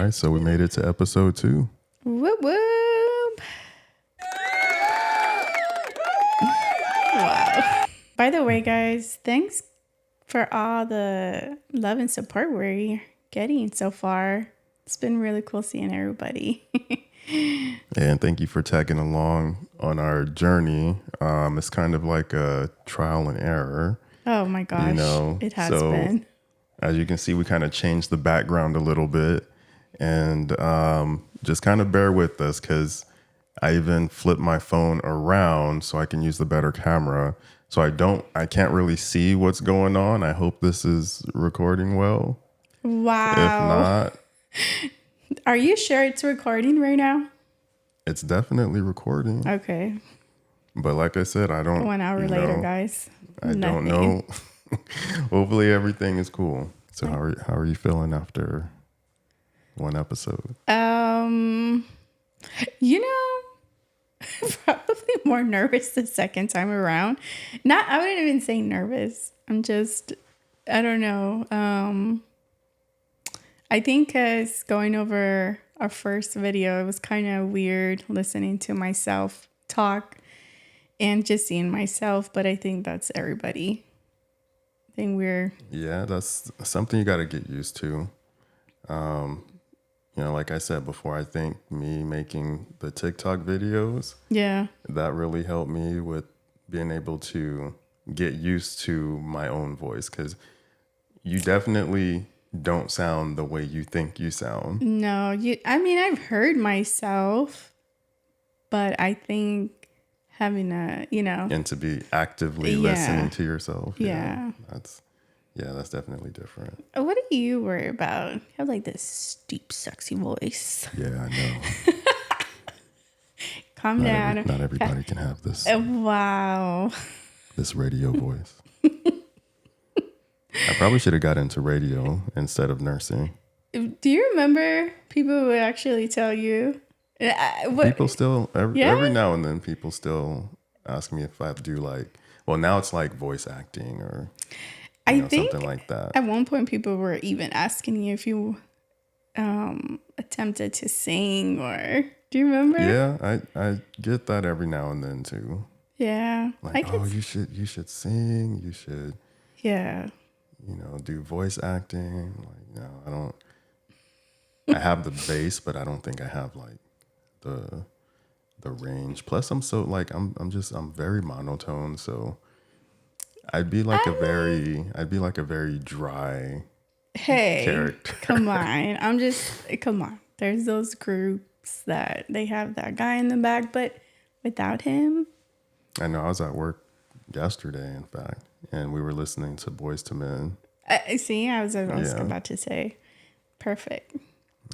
right, so we made it to episode 2. Whoop whoop. Wow. By the way, guys, thanks for all the love and support we're getting so far. It's been really cool seeing everybody. And thank you for tagging along on our journey. It's kind of like a trial and error. Oh my gosh, it has been. As you can see, we kind of changed the background a little bit, and just kind of bear with us because I even flipped my phone around so I can use the better camera. So I can't really see what's going on. I hope this is recording well. Wow. If not, are you sure it's recording right now? it's definitely recording. Okay. But like I said, I don't. 1 hour later, guys. I don't know. Hopefully everything is cool. So how are you feeling after one episode? Probably more nervous the second time around. I wouldn't even say nervous. I don't know. I think because going over our first video, it was kind of weird listening to myself talk and just seeing myself. But I think that's everybody. Yeah, that's something you got to get used to. Like I said before, I think me making the TikTok videos, that really helped me with being able to get used to my own voice, because you definitely don't sound the way you think you sound. No, I've heard myself, but I think having and to be actively listening to yourself. That's definitely different. What do you worry about? You have like this deep, sexy voice. Yeah, I know. Calm down. Not everybody can have this. Wow. This radio voice. I probably should have got into radio instead of nursing. Do you remember people would actually tell you? People still, every now and then, people still ask me if I do now it's like voice acting or I think something like that. At one point, people were even asking you if you attempted to sing, or do you remember? Yeah, I get that every now and then too. Yeah. You should sing. You should. Yeah. Do voice acting. I don't. I have the bass, but I don't think I have the range. Plus, I'm so I'm very monotone, so I'd be like a very dry character. Come on. There's those groups that they have that guy in the back, but without him. I know. I was at work yesterday, in fact, and we were listening to Boys to Men. I was about to say, perfect.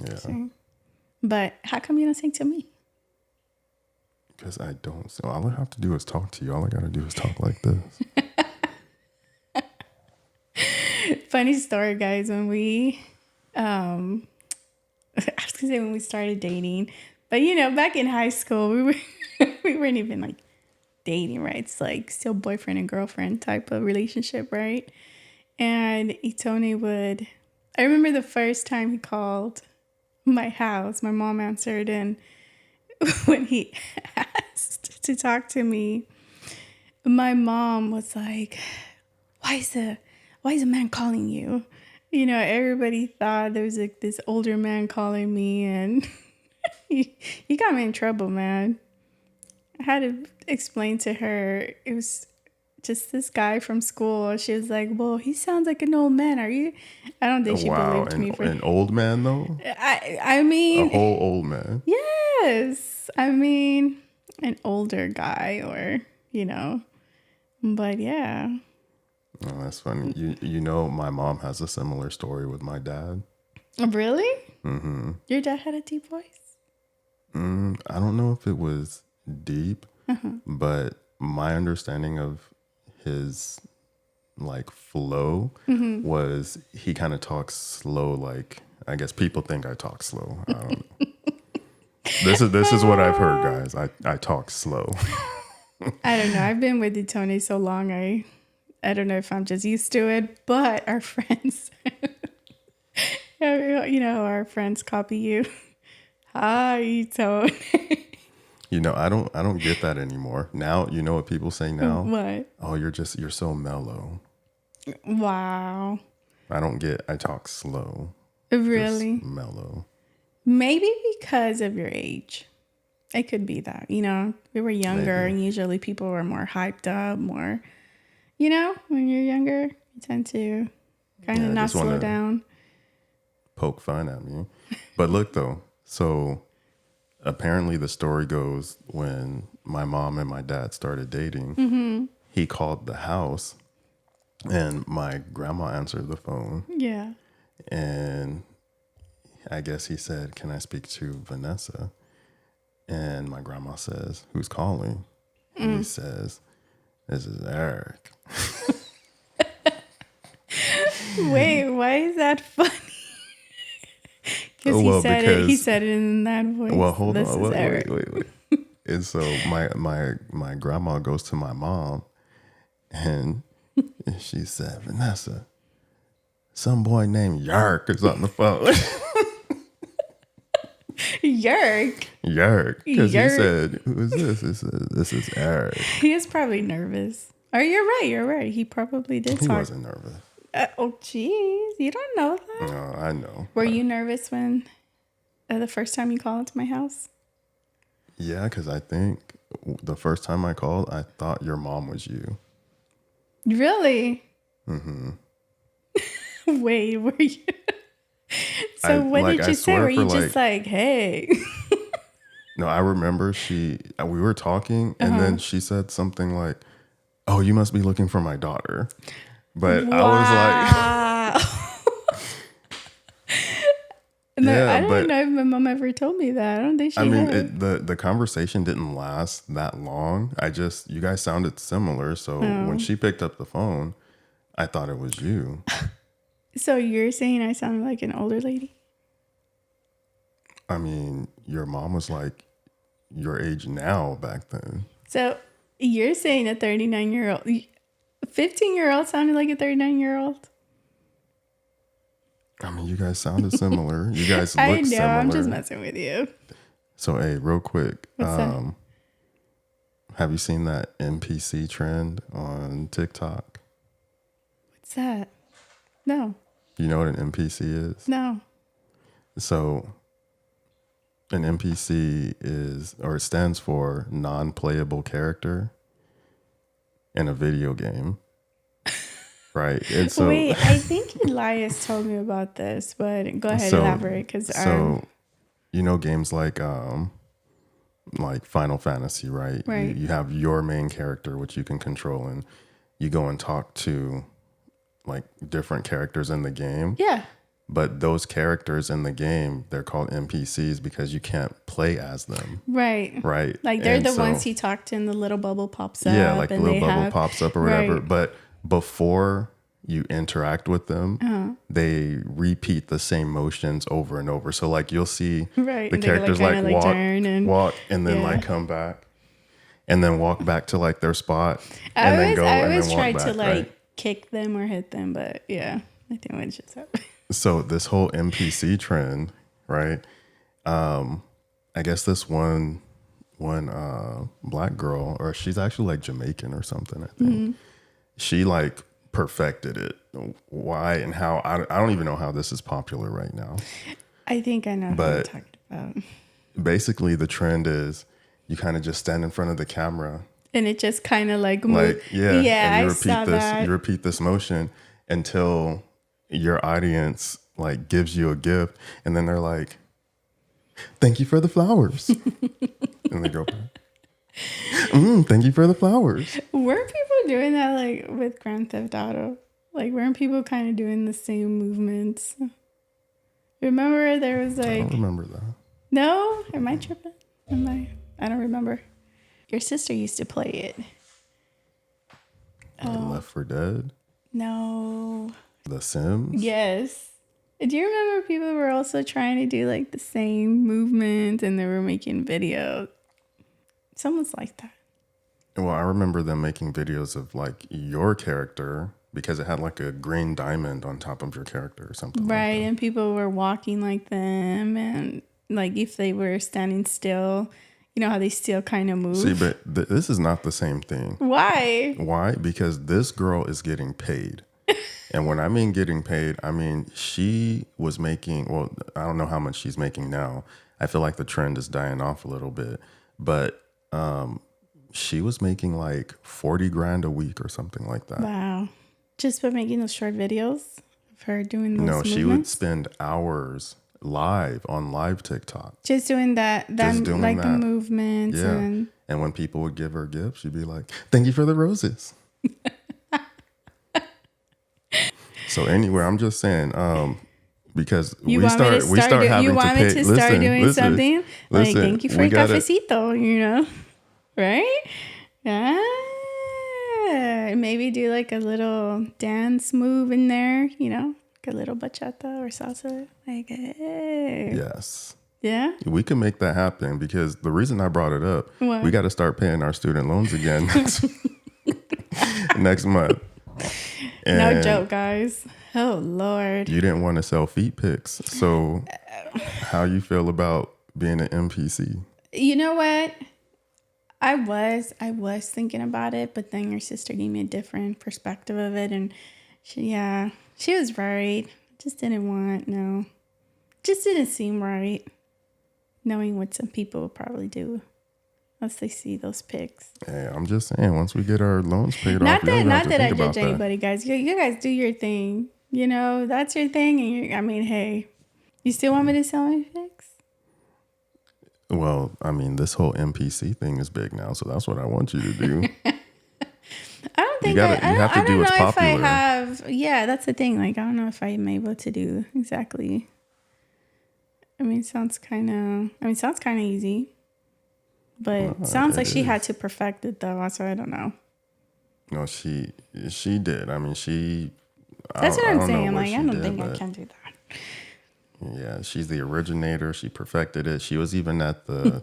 Yeah. See? But how come you don't sing to me? Because I don't. So all I have to do is talk to you. All I got to do is talk like this. Funny story, guys. When we, I was gonna say when we started dating, but back in high school, we weren't even dating, right? It's still boyfriend and girlfriend type of relationship, right? And Tony I remember the first time he called my house, my mom answered, and when he asked to talk to me, my mom was like, why is a man calling you? Everybody thought there was this older man calling me, and he got me in trouble, man. I had to explain to her it was just this guy from school. She was like, well, he sounds like an old man. Are you? I don't think she believed me. An old man, though? I mean... A whole old man? Yes. I mean, an older guy or, But yeah. Oh, that's funny. My mom has a similar story with my dad. Really? Mm-hmm. Your dad had a deep voice? I don't know if it was deep, but my understanding of his flow was he kind of talks slow. I guess people think I talk slow. I don't know. This is what I've heard, guys. I talk slow. I don't know. I've been with Tony so long. I don't know if I'm just used to it, but our friends You know how our friends copy you. Hi, tone. I don't get that anymore. Now, you know what people say now? What? Oh, you're so mellow. Wow. I talk slow. Really? Just mellow. Maybe because of your age. It could be that. We were younger Maybe. and usually people were more hyped up, more, when you're younger, you tend to kind of not slow down. Poke fun at me. But look though, so apparently the story goes when my mom and my dad started dating, he called the house and my grandma answered the phone. Yeah. And I guess he said, "Can I speak to Vanessa?" And my grandma says, "Who's calling?" And he says, "This is Eric." Wait, why is that funny? Because he said it in that voice. Well, hold this on. Is Eric. Wait. And so my grandma goes to my mom and she said, "Vanessa, some boy named Yark is on the phone." Yerk. Yerk. Because he said, "Who is this?" This is Eric. He is probably nervous. Oh, you're right. He probably did He talk. wasn't nervous. Oh, jeez. You don't know that? No, I know. Were you nervous when the first time you called into my house? Yeah, because I think the first time I called, I thought your mom was you. Really? Mm-hmm. Wait, were you? So what did you say? Were you just like, hey? No, I remember we were talking and then she said something like, "Oh, you must be looking for my daughter." But wow. I was like, no, yeah, I don't know if my mom ever told me that. I don't think she had. the conversation didn't last that long. You guys sounded similar. So when she picked up the phone, I thought it was you. So you're saying I sounded like an older lady? I mean, your mom was like your age now back then. So you're saying a 39-year-old, 15-year-old sounded like a 39-year-old? I mean, you guys sounded similar. You guys look similar. I know, I'm just messing with you. So, hey, real quick. What's that? Have you seen that NPC trend on TikTok? What's that? No. You know what an NPC is? No. So, an NPC it stands for non-playable character in a video game. Right. And so, wait, I think Elias told me about this, but go ahead, elaborate. Games like Final Fantasy, right? Right. You have your main character, which you can control, and you go and talk to like different characters in the game. Yeah. But those characters in the game, they're called NPCs because you can't play as them. Right. Right. Like they're the ones he talked to and the little bubble pops up. Yeah, like the little bubble pops up or whatever. Right. But before you interact with them, they repeat the same motions over and over. So like you'll see the characters like walk and then like come back and then walk back to like their spot and then go and then walk back. I always tried to like kick them or hit them, but yeah, I think it just happened. So this whole NPC trend, right? I guess this one black girl, or she's actually like Jamaican or something, I think. Mm-hmm. She like perfected it. Why and how? I don't even know how this is popular right now. I think I know what you're talking about. Basically, the trend is you kind of just stand in front of the camera. And it just kind of like moves. Yeah, and you repeat this motion until your audience like gives you a gift, and then they're like, "Thank you for the flowers," and they go back. Thank you for the flowers. Were people doing that like with Grand Theft Auto? Like, weren't people kind of doing the same movements? Remember there was like... I don't remember that. No? Am I tripping? I don't remember. Your sister used to play it. Left 4 Dead? No. The Sims? Yes. Do you remember people were also trying to do like the same movement and they were making videos? Someone's like that. Well, I remember them making videos of like your character because it had like a green diamond on top of your character or something like Right, that. and people were walking like them, and like if they were standing still, you know how they still kind of move. See, but this is not the same thing. Why? Why? Because this girl is getting paid. And when I mean getting paid, I mean she was making, well, I don't know how much she's making now. I feel like the trend is dying off a little bit. But she was making like 40 grand a week or something like that. Wow. Just by making those short videos of her doing those No, she would movements? spend hours live on live TikTok. Just doing that Just doing like the that. movements. Yeah. And when people would give her gifts, she'd be like, thank you for the roses. So anyway, I'm just saying, because we start having you want me to start listen, doing listen, something like listen, thank you for we a gotta- cafecito, you know, right? Maybe do like a little dance move in there, you know, like a little bachata or salsa, like hey. Yes. Yeah. We can make that happen because the reason I brought it up, What? we got to start paying our student loans again next month. No And joke, guys. Oh Lord. you didn't want to sell feet pics. So how you feel about being an NPC? You know what? I was thinking about it, but then your sister gave me a different perspective of it, and she was right. Just didn't seem right. Knowing what some people will probably do once they see those pics. Hey, I'm just saying, once we get our loans paid Not off, you don't have that to I think judge about that. anybody, guys. You guys do your thing. You know, that's your thing. And I mean, hey, you still want me to sell my pics? Well, I mean, this whole NPC thing is big now, so that's what I want you to do. I don't think You have to do what's know if I popular. have. Yeah, that's the thing. Like, I don't know if I'm able to do exactly. I mean, sounds kind of easy, but sounds like she had to perfect it though. So I don't know. No, she did. I mean, That's what I'm don't know saying. what Like, she I don't did, think I but can do that. Yeah, she's the originator. She perfected it. She was even at the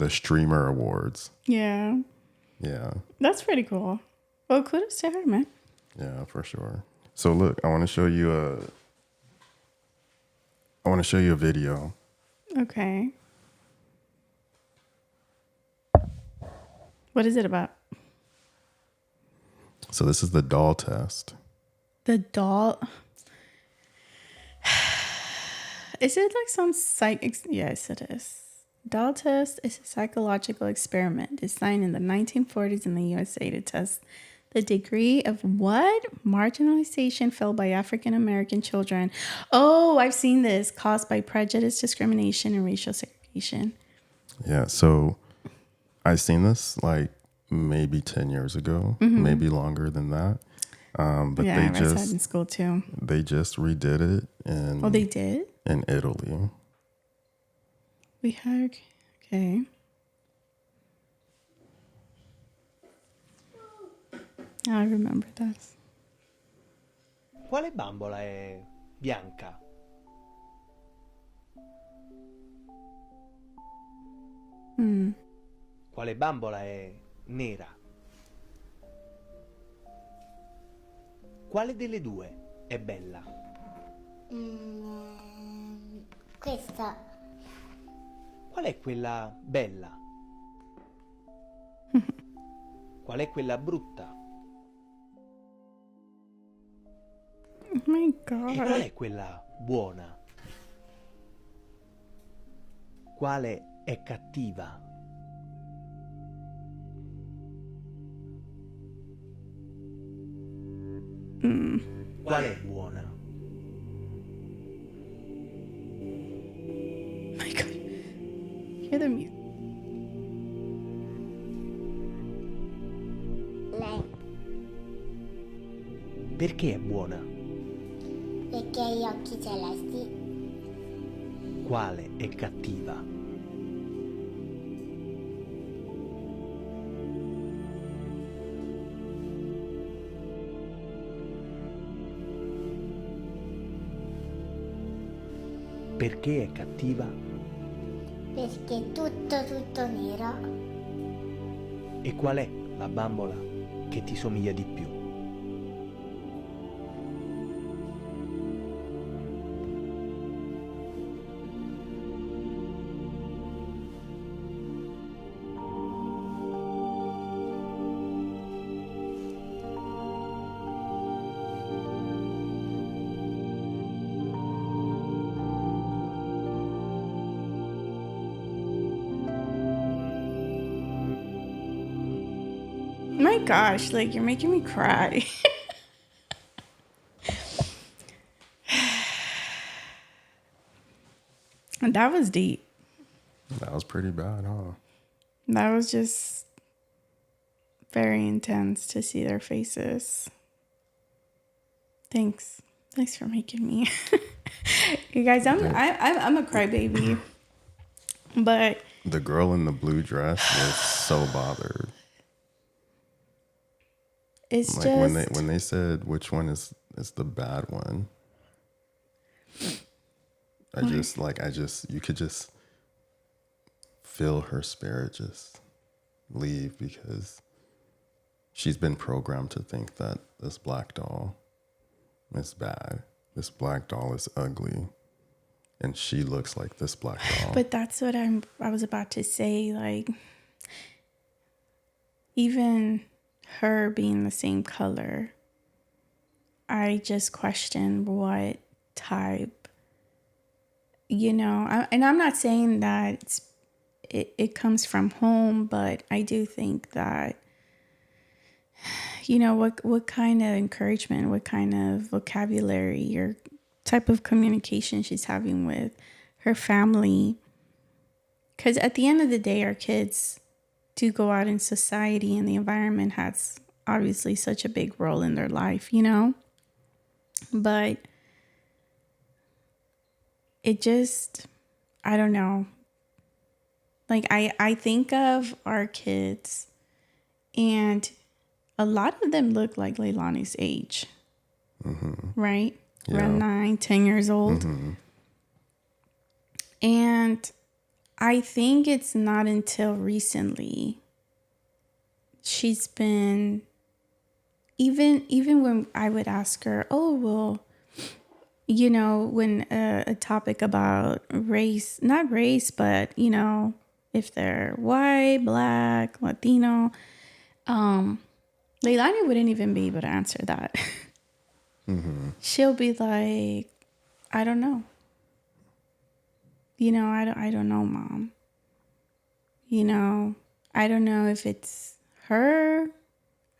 streamer awards. Yeah, Yeah. that's pretty cool. Well, kudos to her, man. Yeah, for sure. So look, I want to show you a video. Okay. What is it about? So this is the doll test. The doll. Is it like some Yes, it is. Doll test is a psychological experiment designed in the 1940s in the USA to test the degree of what? Marginalization felt by African American children. Oh, I've seen this. Caused by prejudice, discrimination, and racial segregation. Yeah, so I seen this like maybe 10 years ago, maybe longer than that. But yeah, I read that in school too. they just redid it Oh, they did? in Italy. We had, okay. I remember this. Quale bambola è bianca? Quale bambola è nera? Quale delle due è bella? Questa. Qual è quella bella? Qual è quella brutta? Oh my E qual God. è quella buona? Quale è cattiva? Qual è buona? Oh my God. Hear the music. Lei. Perché è buona? Perché ha gli occhi celesti. Quale è cattiva? Perché è cattiva? Perché è tutto nero. E qual è la bambola? che ti somiglia di più? My gosh, like you're making me cry. And that was deep. That was pretty bad, huh? That was just very intense to see their faces. Thanks for making me. You guys, I'm a crybaby, but The girl in the blue dress was so bothered. it's Like just when they said which one is the bad one. I just you could just feel her spirit just leave because she's been programmed to think that this black doll is bad. This black doll is ugly. And she looks like this black doll. But that's what I was about to say. Like, even her being the same color, I just question what type, and I'm not saying that it comes from home, but I do think that, what kind of encouragement, what kind of vocabulary or type of communication she's having with her family. Because at the end of the day, our kids do go out in society and the environment has obviously such a big role in their life, But it just, I don't know. Like I think of our kids and a lot of them look like Leilani's age, right? Yeah. Around 9, 10 years old. And I think it's not until recently she's been, even when I would ask her, oh, well, when a topic about race, not race, but, if they're white, black, Latino, Leilani wouldn't even be able to answer that. She'll be like, I don't know. I don't know, Mom. I don't know if it's her.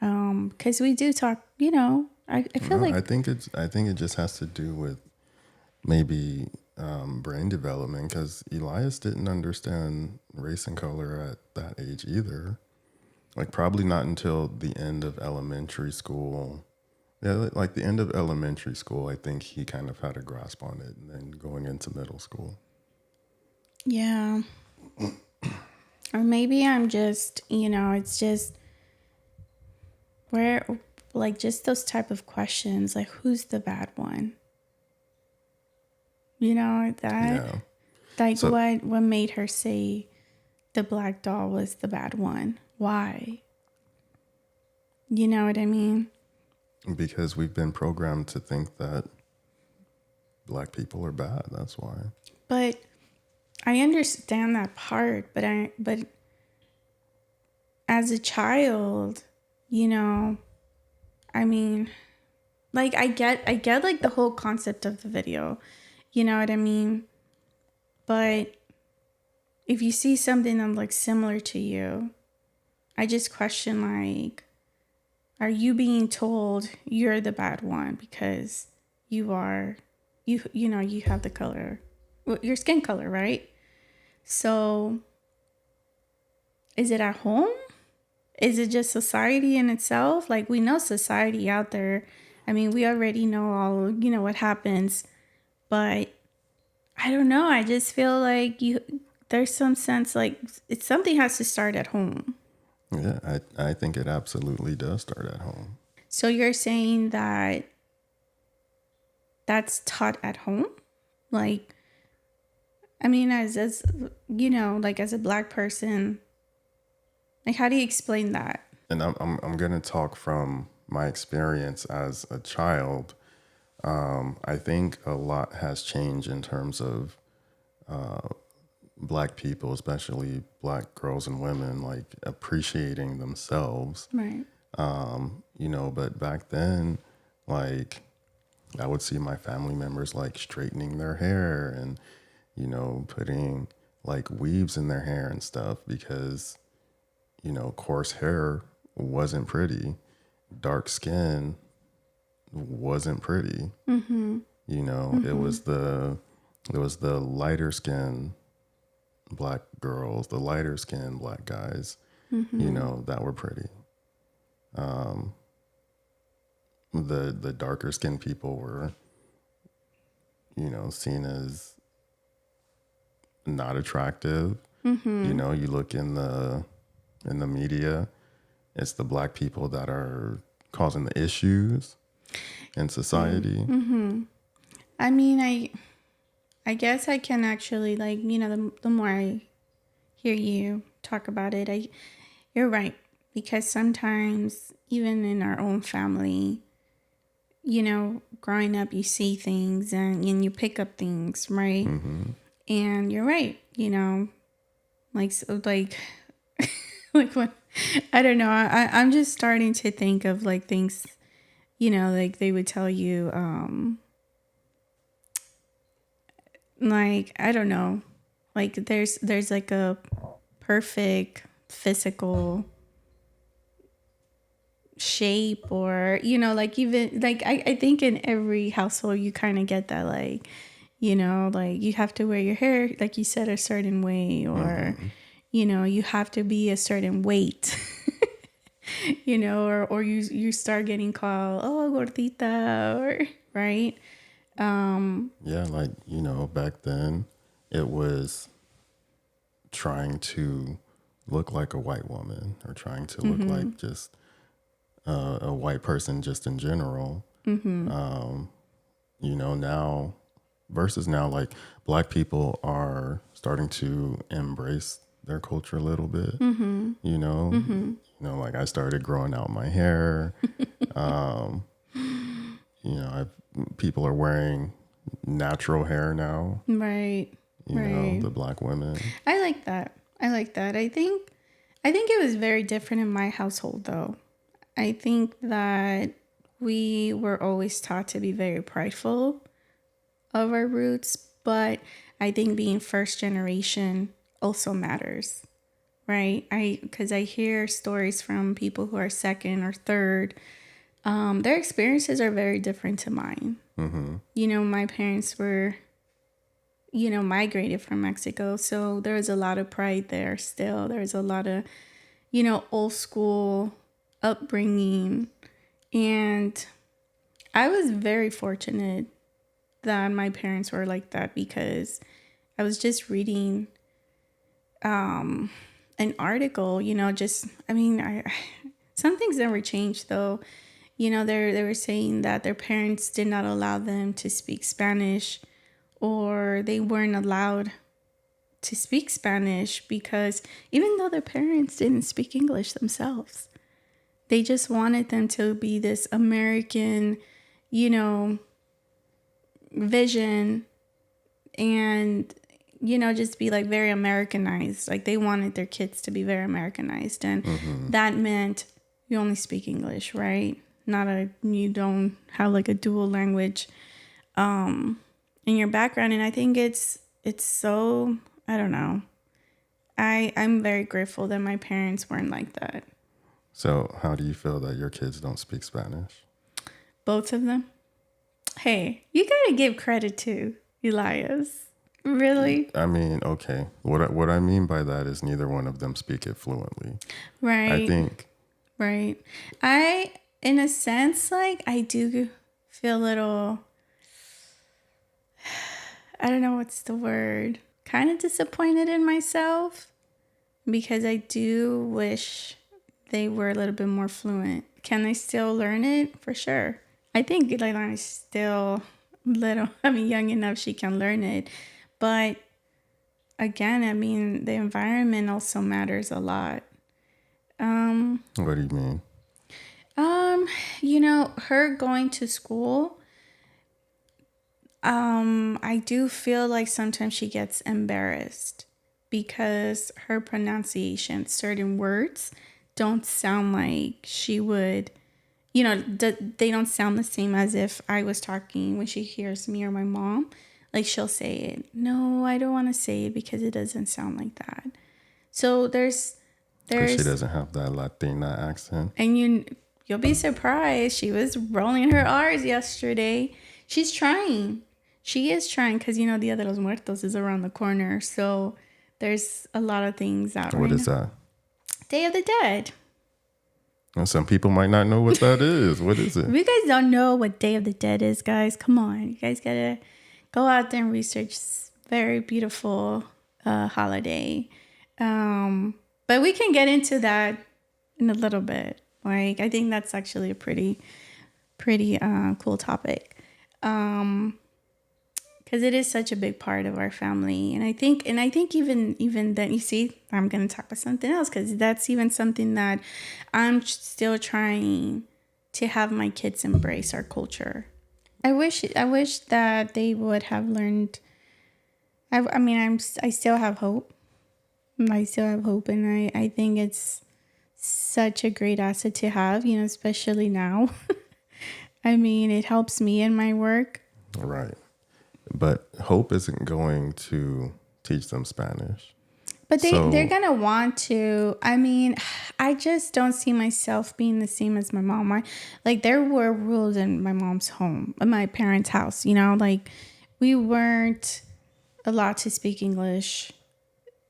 Because we do talk, I feel like I think it just has to do with maybe brain development because Elias didn't understand race and color at that age either. Like probably not until the end of elementary school. Yeah, like the end of elementary school, I think he kind of had a grasp on it, and then going into middle school. Yeah. Or maybe I'm just, it's just where, like, just those type of questions, like, who's the bad one? That, Yeah. like, So- what made her say the black doll was the bad one? Why? You know what I mean? Because we've been programmed to think that black people are bad. That's why. But I understand that part, but as a child, I mean, like I get like the whole concept of the video. You know what I mean? But if you see something that's like similar to you, I just question like, are you being told you're the bad one because you are, you have the color, your skin color, right? So is it at home? Is it just society in itself? Like we know society out there. I mean, we already know all, what happens, but I don't know. I just feel like there's some sense like something has to start at home. Yeah, I think it absolutely does start at home. So you're saying that that's taught at home? Like, I mean, as like as a black person, like how do you explain that? And I'm gonna talk from my experience as a child. I think a lot has changed in terms of Black people, especially Black girls and women, like appreciating themselves. Right. But back then, like I would see my family members like straightening their hair and, putting like weaves in their hair and stuff because, coarse hair wasn't pretty. Dark skin wasn't pretty. It was the lighter skin Black girls, the lighter skin Black guys, that were pretty. The darker skinned people were, seen as not attractive. You look in the media, it's the Black people that are causing the issues in society. I mean, I guess I can actually, like, the more I hear you talk about it, you're right. Because sometimes, even in our own family, growing up, you see things and you pick up things, right? And you're right, like, so, like, like when, I don't know, I'm just starting to think of, like, things, like they would tell you, like, I don't know, like there's like a perfect physical shape, or like, even like I think in every household you kind of get that, like, like you have to wear your hair, like you said, a certain way, or you have to be a certain weight. Or you start getting called, oh, gordita, or right. Yeah, like, back then it was trying to look like a white woman or trying to look like just a white person just in general. Now versus now, like Black people are starting to embrace their culture a little bit. Like I started growing out my hair. People are wearing natural hair now. Right. Right. The Black women. I like that. I think it was very different in my household, though. I think that we were always taught to be very prideful of our roots, but I think being first generation also matters, right? Because I hear stories from people who are second or third. Their experiences are very different to mine. My parents were, migrated from Mexico, so there was a lot of pride there still. There was a lot of, old school upbringing. And I was very fortunate that my parents were like that, because I was just reading an article, some things never changed though. They were saying that their parents did not allow them to speak Spanish, or they weren't allowed to speak Spanish because even though their parents didn't speak English themselves, they just wanted them to be this American, vision, and, just be like very Americanized. Like they wanted their kids to be very Americanized. And that meant you only speak English, right? You don't have like a dual language in your background. And I think it's so, I don't know. I'm very grateful that my parents weren't like that. So how do you feel that your kids don't speak Spanish? Both of them? Hey, you gotta give credit to Elias. Really? I mean, okay. What I mean by that is neither one of them speak it fluently. Right. I think. Right. In a sense, like, I do feel a little, I don't know what's the word, kind of disappointed in myself, because I do wish they were a little bit more fluent. Can they still learn it? For sure. I think Leilani is still young enough she can learn it. But again, the environment also matters a lot. What do you mean? Her going to school, I do feel like sometimes she gets embarrassed because her pronunciation, certain words don't sound like she would, they don't sound the same as if I was talking when she hears me or my mom. Like she'll say it. No, I don't want to say it because it doesn't sound like that. So Because she doesn't have that Latina accent. and you'll be surprised. She was rolling her R's yesterday. She's trying. She is trying because, Dia de los Muertos is around the corner. So there's a lot of things out What is that? Day of the Dead. And some people might not know what that is. What is it? If you guys don't know what Day of the Dead is, guys, come on. You guys got to go out there and research this very beautiful holiday. But we can get into that in a little bit. Like, I think that's actually a pretty cool topic. Because it is such a big part of our family. And I think even then, you see, I'm going to talk about something else because that's even something that I'm still trying to have my kids embrace our culture. I wish that they would have learned. I still have hope. I still have hope. And I think it's such a great asset to have, especially now. It helps me in my work. Right. But Hope isn't going to teach them Spanish. But they're going to want to. I just don't see myself being the same as my mom. There were rules in my mom's home, in my parents' house, we weren't allowed to speak English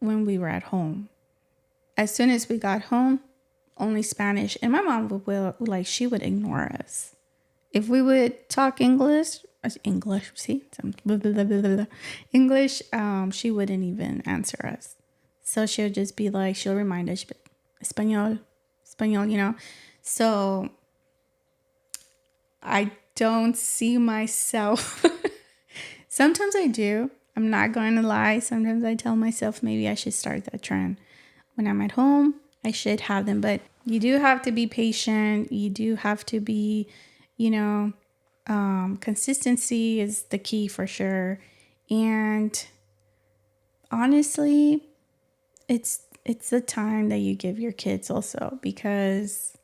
when we were at home. As soon as we got home, only Spanish. And my mom she would ignore us. If we would talk English, she wouldn't even answer us. So she'll just be like, she'll remind us, Español, So I don't see myself. Sometimes I do. I'm not going to lie. Sometimes I tell myself maybe I should start that trend. When I'm at home, I should have them. But you do have to be patient. You do have to be, consistency is the key for sure. And honestly, it's the time that you give your kids also, because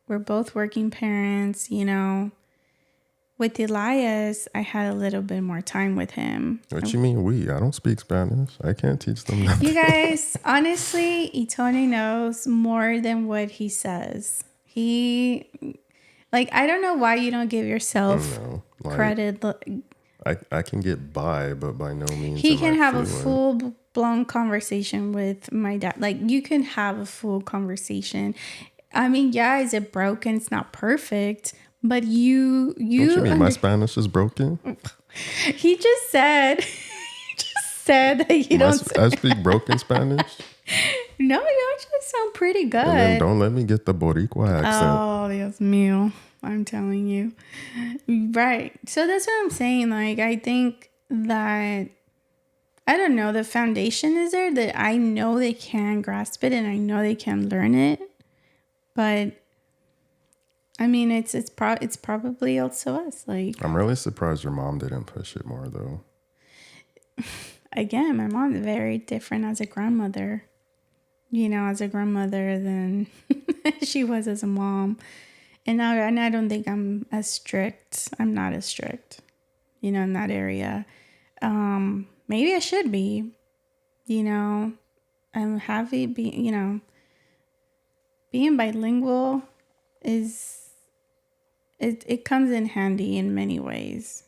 we're both working parents, With Elias, I had a little bit more time with him. What you mean we? I don't speak Spanish. I can't teach them nothing. You guys, honestly, Itone knows more than what he says. I don't know why you don't give yourself credit. I can get by, but by no means. He can have a full-blown conversation with my dad. You can have a full conversation. Is it broken? It's not perfect. But you Don't you mean my Spanish is broken? He just said that you don't. I speak broken Spanish. No, you actually sound pretty good. And then don't let me get the Boricua accent. Oh, Dios mío. I'm telling you. Right. So that's what I'm saying. I think that, I don't know, the foundation is there, that I know they can grasp it and I know they can learn it. But it's probably also us. I'm really surprised your mom didn't push it more though. Again, my mom's very different as a grandmother. Than she was as a mom. And I don't think I'm as strict. I'm not as strict, in that area. Maybe I should be, I'm happy being bilingual it comes in handy in many ways,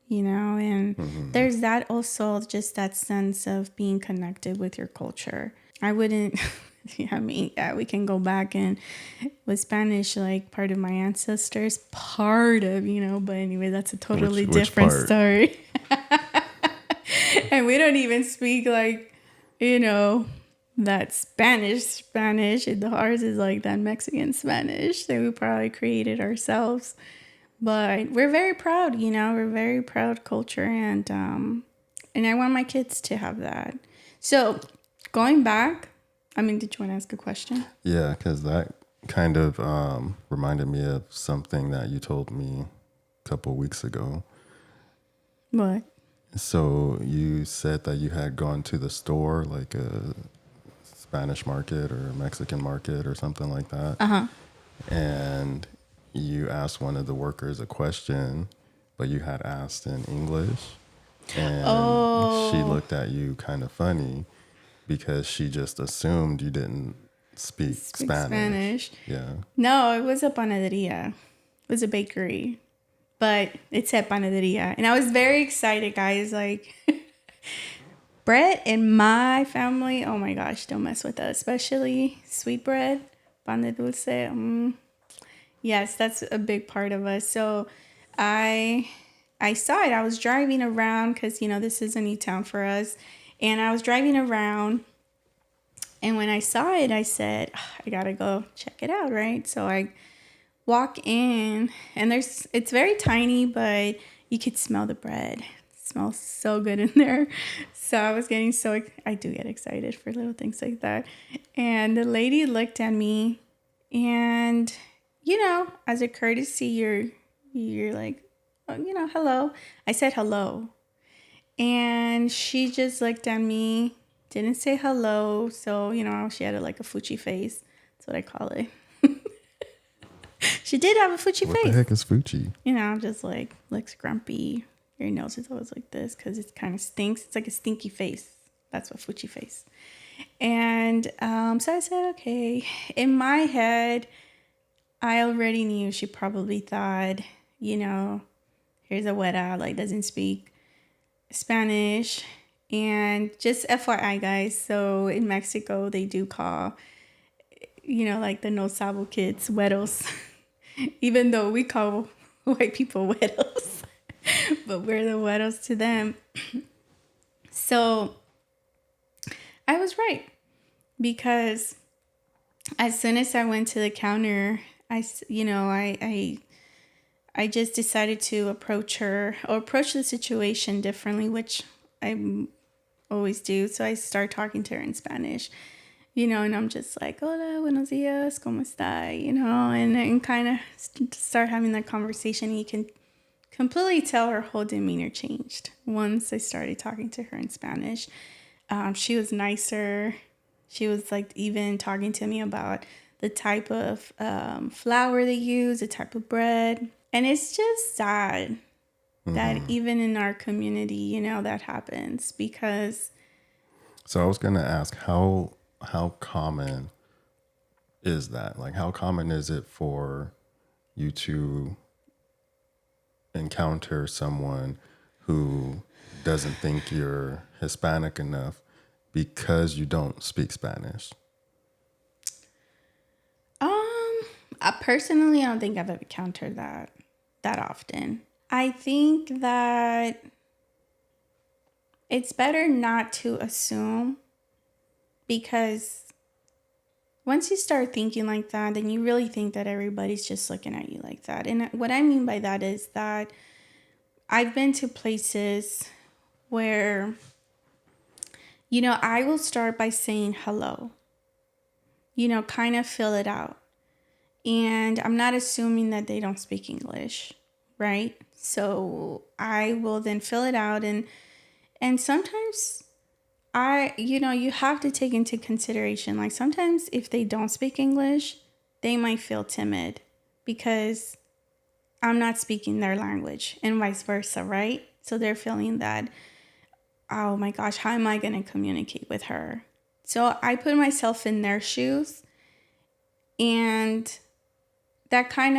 and there's that also, just that sense of being connected with your culture. I wouldn't, we can go back and with Spanish, part of my ancestors, but anyway, that's a totally different story. And we don't even speak that Spanish. Ours is that Mexican Spanish that we probably created ourselves. But we're very proud, we're very proud culture, and I want my kids to have that. So going back, I mean, did you want to ask a question? Yeah, because that kind of reminded me of something that you told me a couple weeks ago. What? So you said that you had gone to the store, like a Spanish market or Mexican market or something like that. Uh-huh. And you asked one of the workers a question, but you had asked in English. And she Oh, looked at you kind of funny because she just assumed you didn't speak speak Spanish. Spanish. Yeah. No, it was a panaderia. It was a bakery, but it said panaderia. And I was very excited, guys. Like, bread in my family, oh my gosh, don't mess with us, especially sweet bread, pan de dulce. Yes, that's a big part of us. So I saw it. I was driving around because, this is a new town for us. And I was driving around. And when I saw it, I said, I got to go check it out, right? So I walk in and it's very tiny, but you could smell the bread. It smells so good in there. So I was getting I do get excited for little things like that. And the lady looked at me and, as a courtesy, you're like, oh, hello. I said hello. And she just looked at me, didn't say hello. So, she had like a fuchi face. That's what I call it. She did have a fuchi What face. the heck is Fuchi? Just like looks grumpy. Your nose is always like this because it kind of stinks. It's like a stinky face. That's what fuchi face. And so I said, okay. In my head, I already knew she probably thought, here's a güera, like doesn't speak Spanish. And just FYI, guys, so in Mexico, they do call, like the no sabo kids, güeros. Even though we call white people güeros. But we're the güeros to them. So I was right. Because as soon as I went to the counter, I just decided to approach her or approach the situation differently, which I always do. So I start talking to her in Spanish, and I'm just like, hola, buenos días, ¿cómo está? And kind of start having that conversation. You can completely tell her whole demeanor changed once I started talking to her in Spanish. She was nicer. She was like even talking to me about the type of flour they use, the type of bread. And it's just sad that even in our community, that happens because. So I was going to ask, how common is that? Like, how common is it for you to encounter someone who doesn't think you're Hispanic enough because you don't speak Spanish? Personally, I don't think I've ever encountered that often. I think that it's better not to assume, because once you start thinking like that, then you really think that everybody's just looking at you like that. And what I mean by that is that I've been to places where, I will start by saying hello, kind of fill it out. And I'm not assuming that they don't speak English, right? So I will then fill it out. And sometimes you have to take into consideration, like sometimes if they don't speak English, they might feel timid because I'm not speaking their language and vice versa, right? So they're feeling that, oh my gosh, how am I going to communicate with her? So I put myself in their shoes, and that kind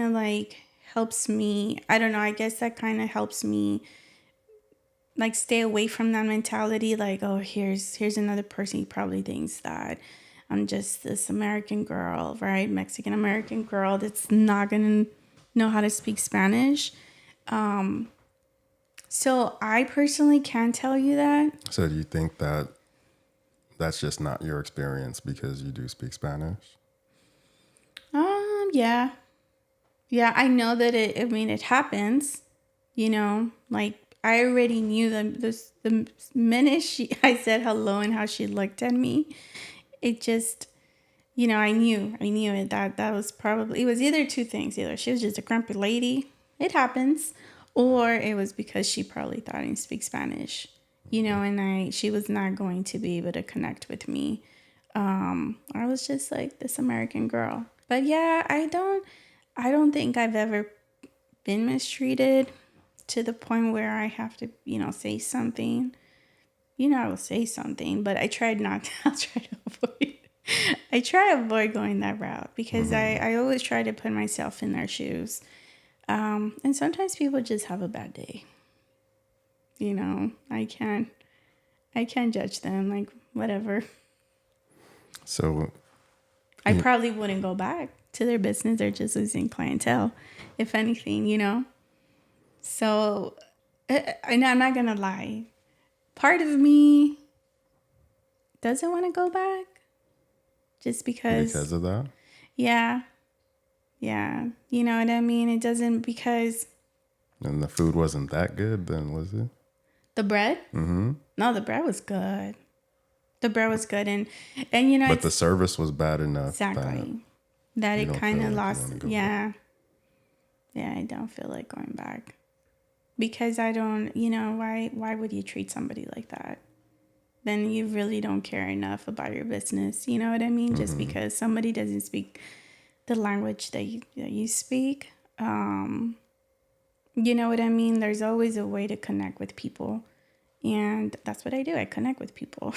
of like helps me. I don't know, I guess that kind of helps me like stay away from that mentality, like, oh, here's another person. He probably thinks that I'm just this American girl, right? Mexican American girl that's not gonna know how to speak Spanish. So I personally can tell you that. So do you think that that's just not your experience because you do speak Spanish? Yeah. Yeah, I know that it happens, like I already knew the minute I said hello and how she looked at me. it just, you know, I knew it, that was probably, it was either two things. Either she was just a grumpy lady, it happens, or it was because she probably thought I didn't speak Spanish, you know, and she was not going to be able to connect with me. I was just like this American girl. But yeah, I don't think I've ever been mistreated to the point where I have to, you know, say something. You know, I will say something, but I tried not to. I'll try to avoid. I try to avoid going that route because I always try to put myself in their shoes. And sometimes people just have a bad day. You know, I can't judge them, like, whatever. So I probably wouldn't go back to their business. They're just losing clientele, if anything, you know? So, and I'm not going to lie. Part of me doesn't want to go back just because of that? Yeah. Yeah. You know what I mean? It doesn't, because And the food wasn't that good then, was it? the bread? Mm-hmm. No, the bread was good. The bread was good. And you know, But the service was bad enough. exactly. That you it don't kind feel of like you lost. wanna go Yeah. Yeah, I don't feel like going back. Because I don't, you know, why would you treat somebody like that? Then you really don't care enough about your business. You know what I mean? Just because somebody doesn't speak the language that you speak. You know what I mean? There's always a way to connect with people. And that's what I do. I connect with people.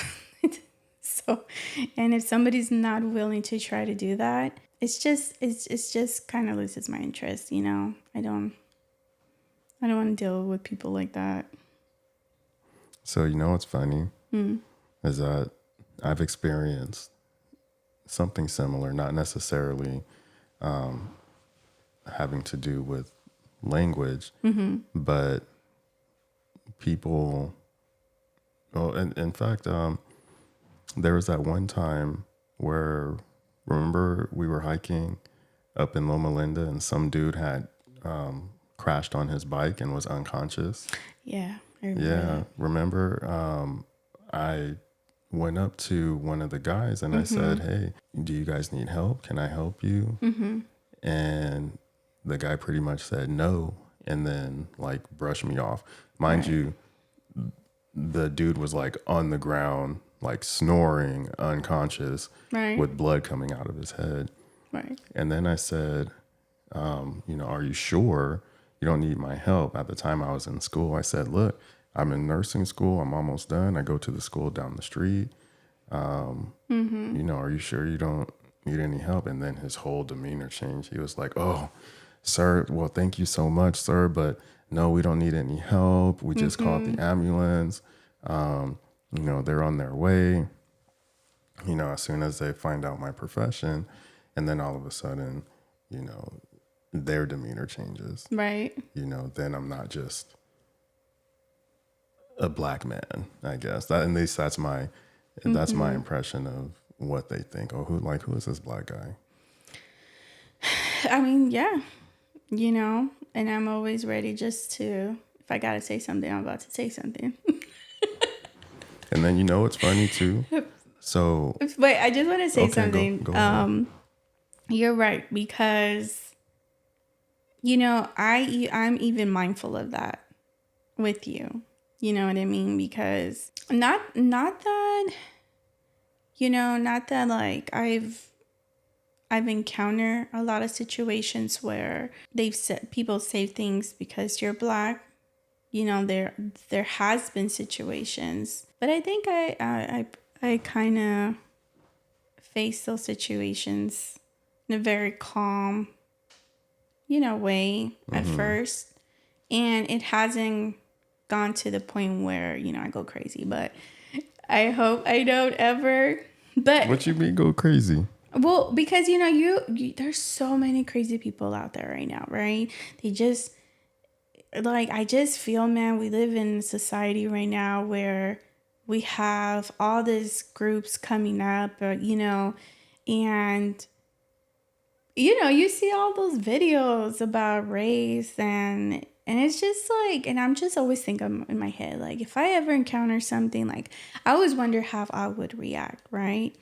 So, and if somebody's not willing to try to do that, it's just kind of loses my interest, you know? I don't want to deal with people like that. So you know what's funny is that I've experienced something similar, not necessarily having to do with language, but people. Well, in fact, there was that one time where, remember, we were hiking up in Loma Linda and some dude had crashed on his bike and was unconscious. Yeah, I remember Yeah, that. remember, I went up to one of the guys and I said, "Hey, do you guys need help? Can I help you?" And the guy pretty much said no and then like brushed me off. Mind you, the dude was like on the ground, like snoring, unconscious, Right. with blood coming out of his head. Right. And then I said, you know, are you sure you don't need my help? At the time I was in school, I said, look, I'm in nursing school. I'm almost done. I go to the school down the street. You know, are you sure you don't need any help? And then his whole demeanor changed. He was like, oh, sir, well, thank you so much, sir, but no, we don't need any help. We just called the ambulance. You know, they're on their way. You know, as soon as they find out my profession, and then all of a sudden, you know, their demeanor changes. Right. You know, then I'm not just a black man, I guess. That, at least that's my impression of what they think. Oh, who is this black guy? I mean, yeah, you know, and I'm always ready just to, if I got to say something, I'm about to say something. And then, you know, what's funny too. So Wait, I just want to say Okay, something. go ahead. You're right, because, you know, I'm even mindful of that with you. You know what I mean? Because not that, you know, not that like I've encountered a lot of situations where they've said people say things because you're black. You know, there has been situations, but I think I kind of face those situations in a very calm, you know, way at first, and it hasn't gone to the point where, you know, I go crazy. But I hope I don't ever. But what you mean go crazy? well, because you know, you there's so many crazy people out there right now, right? They just like, I just feel, man, we live in a society right now where we have all these groups coming up, or, you know, and you know, you see all those videos about race, and it's just like, and I'm just always thinking in my head, like, if I ever encounter something, like, I always wonder how I would react, right?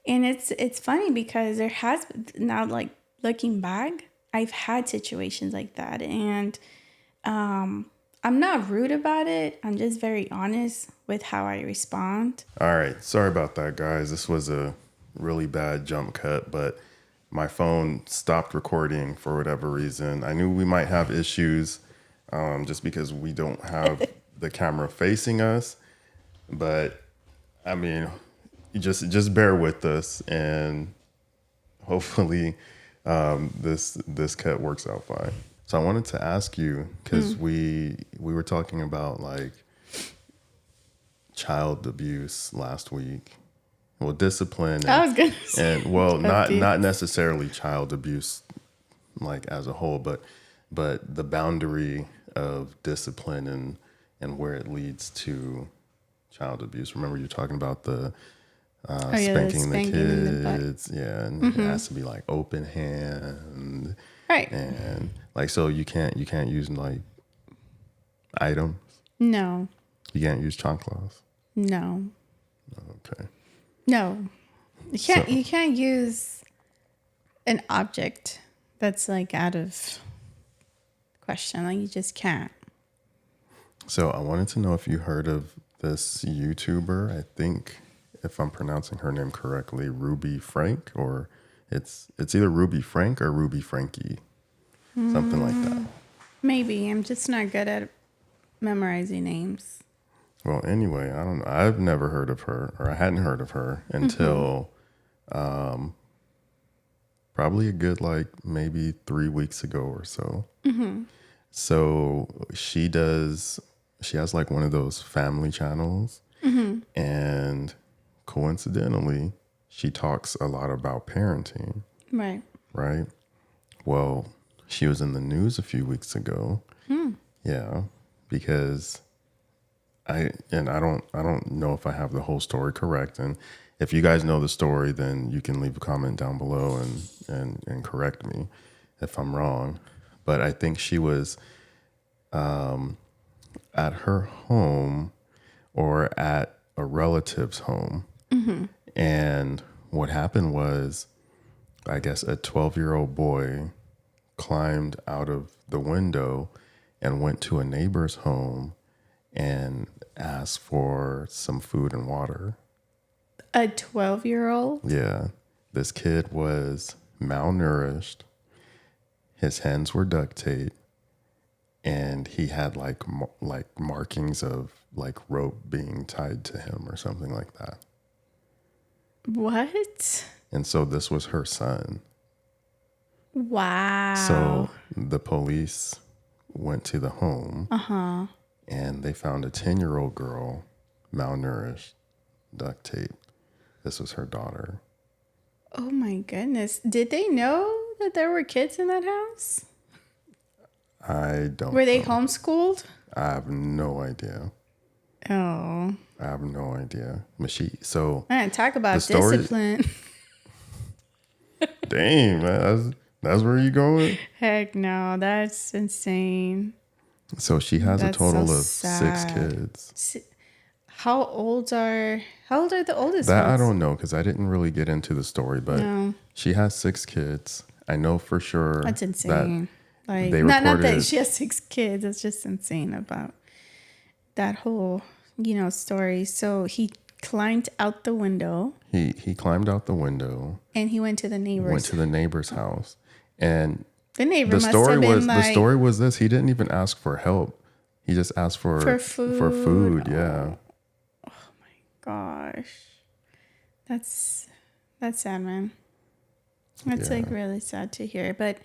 And it's funny because there has now, like, looking back, I've had situations like that, and I'm not rude about it. I'm just very honest with how I respond. All right. Sorry about that, guys. This was a really bad jump cut, but my phone stopped recording for whatever reason. I knew we might have issues just because we don't have the camera facing us. But I mean, you just bear with us, and hopefully this cut works out fine. So I wanted to ask you, because we were talking about like child abuse last week. Well, discipline. And, I was gonna say, and well, not abuse. not necessarily child abuse, like as a whole, but the boundary of discipline and where it leads to child abuse. Remember, you're talking about the spanking the in the butt. kids, yeah, and it has to be like open hand, Right. and like so you can't use like items. No. You can't use chanclas. No. Okay. No. You can't use an object that's like out of question. Like, you just can't. So I wanted to know if you heard of this YouTuber. I think, if I'm pronouncing her name correctly, Ruby Frank, or it's either Ruby Frank or Ruby Frankie, something like that. Maybe. I'm just not good at memorizing names. Well, anyway, I don't know. I've never heard of her, or I hadn't heard of her until probably a good like maybe 3 weeks ago or so. So she has like one of those family channels, and coincidentally, she talks a lot about parenting, Right. right? Well, she was in the news a few weeks ago. Yeah, because I don't know if I have the whole story correct, and if you guys know the story, then you can leave a comment down below and correct me if I'm wrong. But I think she was at her home or at a relative's home, and what happened was, I guess a 12-year-old boy climbed out of the window and went to a neighbor's home and asked for some food and water. A 12-year-old? Yeah. This kid was malnourished. His hands were duct taped, and he had like markings of like rope being tied to him or something like that. What? And so this was her son. Wow. So the police went to the home, and they found a 10-year-old girl, malnourished, duct taped. This was her daughter. Oh my goodness. Did they know that there were kids in that house? I don't Were they know. homeschooled? I have no idea. Oh. I have no idea. So Man, talk about the story- discipline. Damn, man, that's where you going? Heck no, that's insane. So she has That's a total so of 6 sad. kids. How old are the oldest That I ones? don't know, because I didn't really get into the story, but No. she has 6 kids. I know for sure That's insane. Like, they not that reported- she has 6 kids. It's just insane about that whole, story. So he climbed out the window he climbed out the window, and he went to the neighbor's. went to the neighbor's house, and The neighbor the must story have been was like, the story was this: he didn't even ask for help. He just asked for food. For food, yeah. Gosh, that's sad, man. That's like really sad to hear. But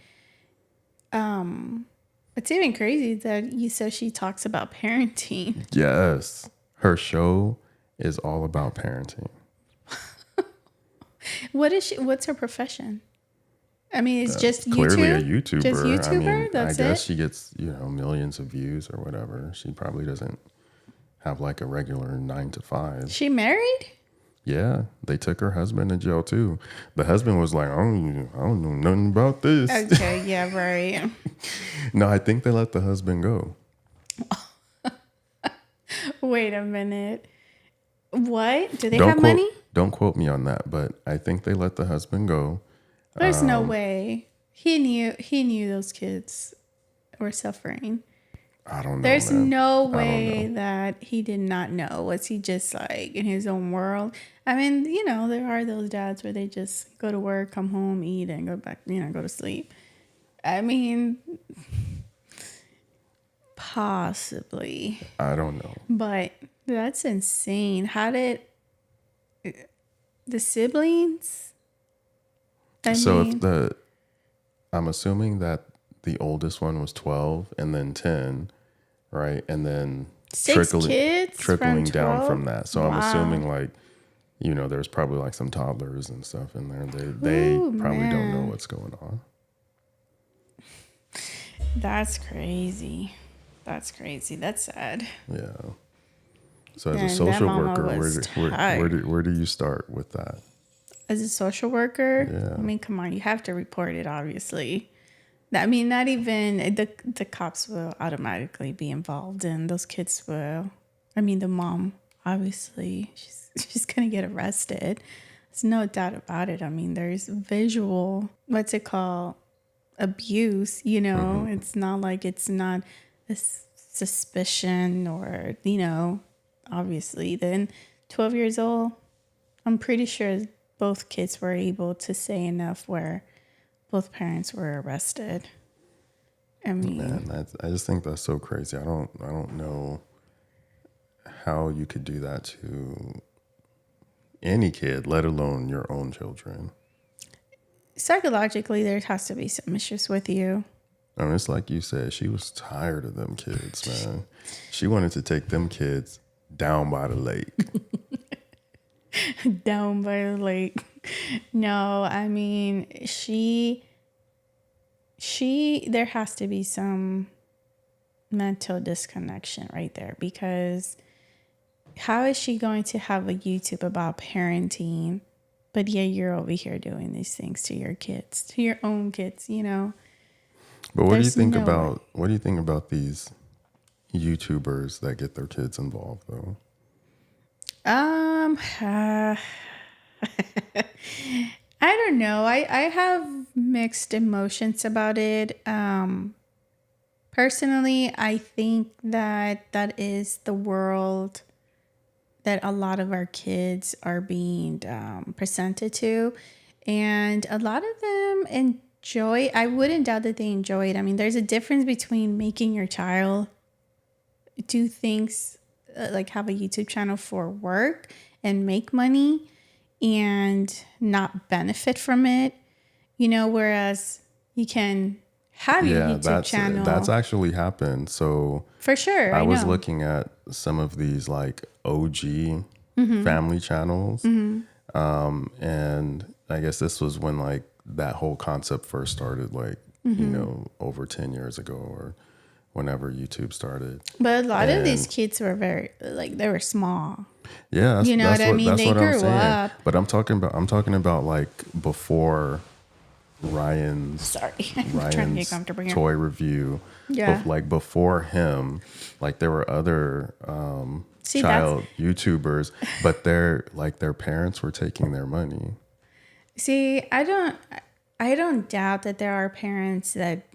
it's even crazy that you said she talks about parenting. Yes, her show is all about parenting. What's her profession? I mean, it's just Clearly YouTube? a YouTuber. Just YouTuber? I mean, That's I guess it? she gets millions of views or whatever. She probably doesn't have like a regular 9 to 5. She married? Yeah, they took her husband to jail too. The husband was like, I don't know nothing about this. Okay, yeah, right. No, I think they let the husband go. Wait a minute. What? Do they Don't have quote- money? Don't quote me on that, but I think they let the husband go. There's no way. He knew those kids were suffering. I don't know, There's man. no I don't way know. that he did not know. Was he just like in his own world? I mean, there are those dads where they just go to work, come home, eat, and go back, go to sleep. I mean, possibly. I don't know. But that's insane. How did the siblings? I'm assuming that the oldest one was 12 and then 10, right? And then 6 kids trickling from down 12? from that. So I'm Wow. assuming like, there's probably like some toddlers and stuff in there. They Ooh, probably don't know man. what's going on. That's crazy. That's sad. Yeah. So as And a that social mama worker, was where tired. do you start with that? As a social worker, Yeah. I mean, come on, you have to report it, obviously. I mean, not even the cops will automatically be involved, and those kids will. I mean, the mom, obviously, she's gonna get arrested. There's no doubt about it. I mean, there's visual, what's it called, abuse. It's not like it's not a suspicion or obviously. Then 12 years old, I'm pretty sure both kids were able to say enough where both parents were arrested. I mean, Man, I just think that's so crazy. I don't know how you could do that to any kid, let alone your own children. psychologically, there has to be some issues with you. And it's like you said, she was tired of them kids, man. She wanted to take them kids down by the lake. Down by the lake. No, I mean, there has to be some mental disconnection right there, because how is she going to have a YouTube about parenting, but yeah, you're over here doing these things to your kids, to your own kids, But what do you There's think no about these YouTubers that get their kids involved though? I don't know. I have mixed emotions about it. Personally, I think that is the world that a lot of our kids are being presented to. And a lot of them enjoy, I wouldn't doubt that they enjoy it. I mean, there's a difference between making your child do things like have a YouTube channel for work and make money and not benefit from it, whereas you can have your YouTube channel. That's actually happened. So for sure. I was know. looking at some of these like OG family channels. And I guess this was when like that whole concept first started, like, over 10 years ago or whenever YouTube started. But a lot of these kids were very, like, they were small. Yeah, that's, You know that's what I mean? That's They what I'm grew saying. up. But I'm talking about like before Ryan's Sorry. I'm trying to get Ryan's comfortable here. toy review. Yeah. Like before him, like there were other See, child YouTubers, but their parents were taking their money. See, I don't doubt that there are parents that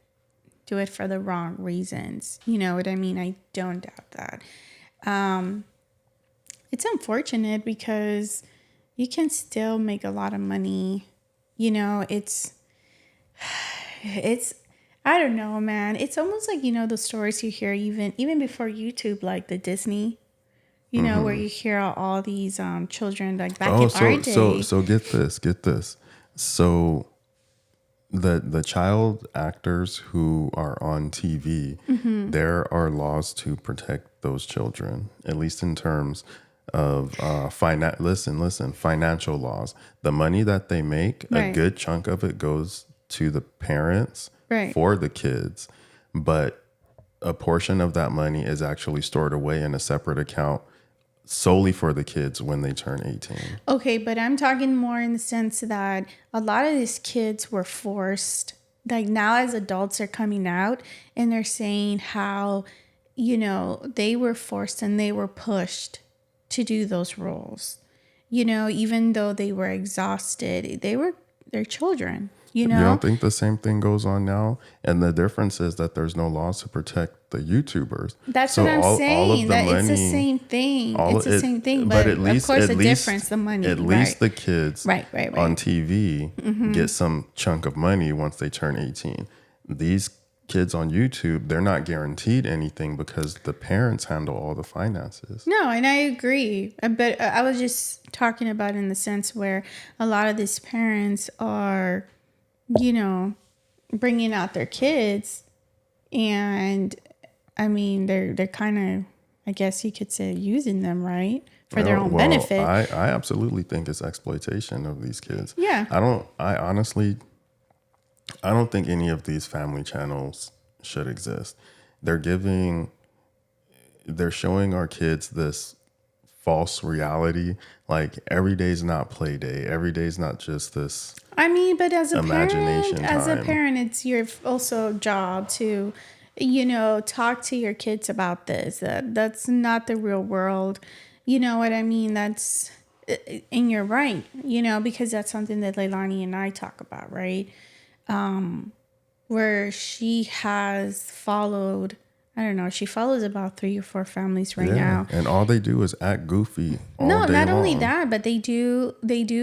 do it for the wrong reasons. You know what I mean? I don't doubt that. It's unfortunate because you can still make a lot of money. It's I don't know, man. It's almost like, the stories you hear even before YouTube, like the Disney, where you hear all these children like back in our day. So get this. So the child actors who are on TV, there are laws to protect those children, at least in terms of financial laws. The money that they make, a Right. good chunk of it goes to the parents Right. for the kids, but a portion of that money is actually stored away in a separate account solely for the kids when they turn 18. Okay, but I'm talking more in the sense that a lot of these kids were forced, like now as adults are coming out and they're saying how, they were forced and they were pushed to do those roles. even though they were exhausted, they're children, You don't think the same thing goes on now? And the difference is that there's no laws to protect the YouTubers. That's So what I'm saying. all of the That money, it's the same thing. It's the same thing. But at least, of course, at the least, difference, the money. At least the kids right. on TV get some chunk of money once they turn 18. These kids on YouTube, they're not guaranteed anything because the parents handle all the finances. No, and I agree. But I was just talking about in the sense where a lot of these parents are, bringing out their kids, and I mean they're kind of, I guess you could say, using them, right, for their own benefit. I absolutely think it's exploitation of these kids. Yeah. I honestly don't think any of these family channels should exist. They're showing our kids this false reality. Like every day's not play day. Every day's not just this. I mean, but as a imagination parent, it's your also job to, talk to your kids about this. That's not the real world. You know what I mean? And you're right, because that's something that Leilani and I talk about, right? Where she has followed, I don't know, she follows about 3 or 4 families right now. And all they do is act goofy all No, day not long. only that, but they do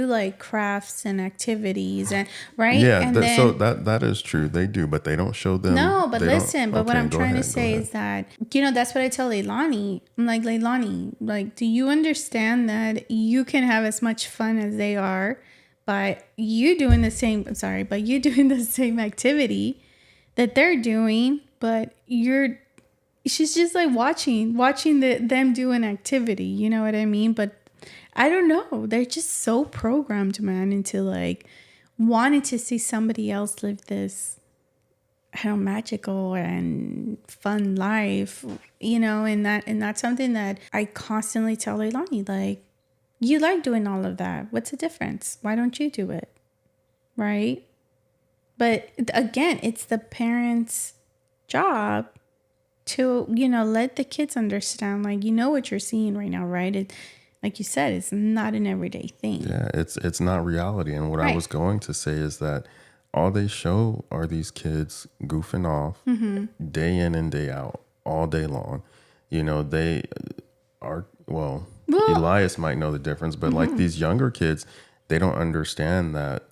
like crafts and activities, and right. Yeah, and so that is true. They do, but they don't show them. No, but listen. But what I'm trying to say ahead. is that that's what I tell Leilani. I'm like, Leilani, like, do you understand that you can have as much fun as they are by you doing the same? I'm sorry, by you doing the same activity that they're doing, but she's just like watching them do an activity, you know what I mean? But I don't know, they're just so programmed, man, into like wanting to see somebody else live this, I don't know, magical and fun life, and that's something that I constantly tell Leilani, like, you like doing all of that, what's the difference? Why don't you do it? Right? But again, it's the parents' job to, let the kids understand, like, what you're seeing right now, right? Like you said, it's not an everyday thing. Yeah, it's not reality. And what Right. I was going to say is that all they show are these kids goofing off day in and day out, all day long. They are, well, Elias might know the difference, but like these younger kids, they don't understand that,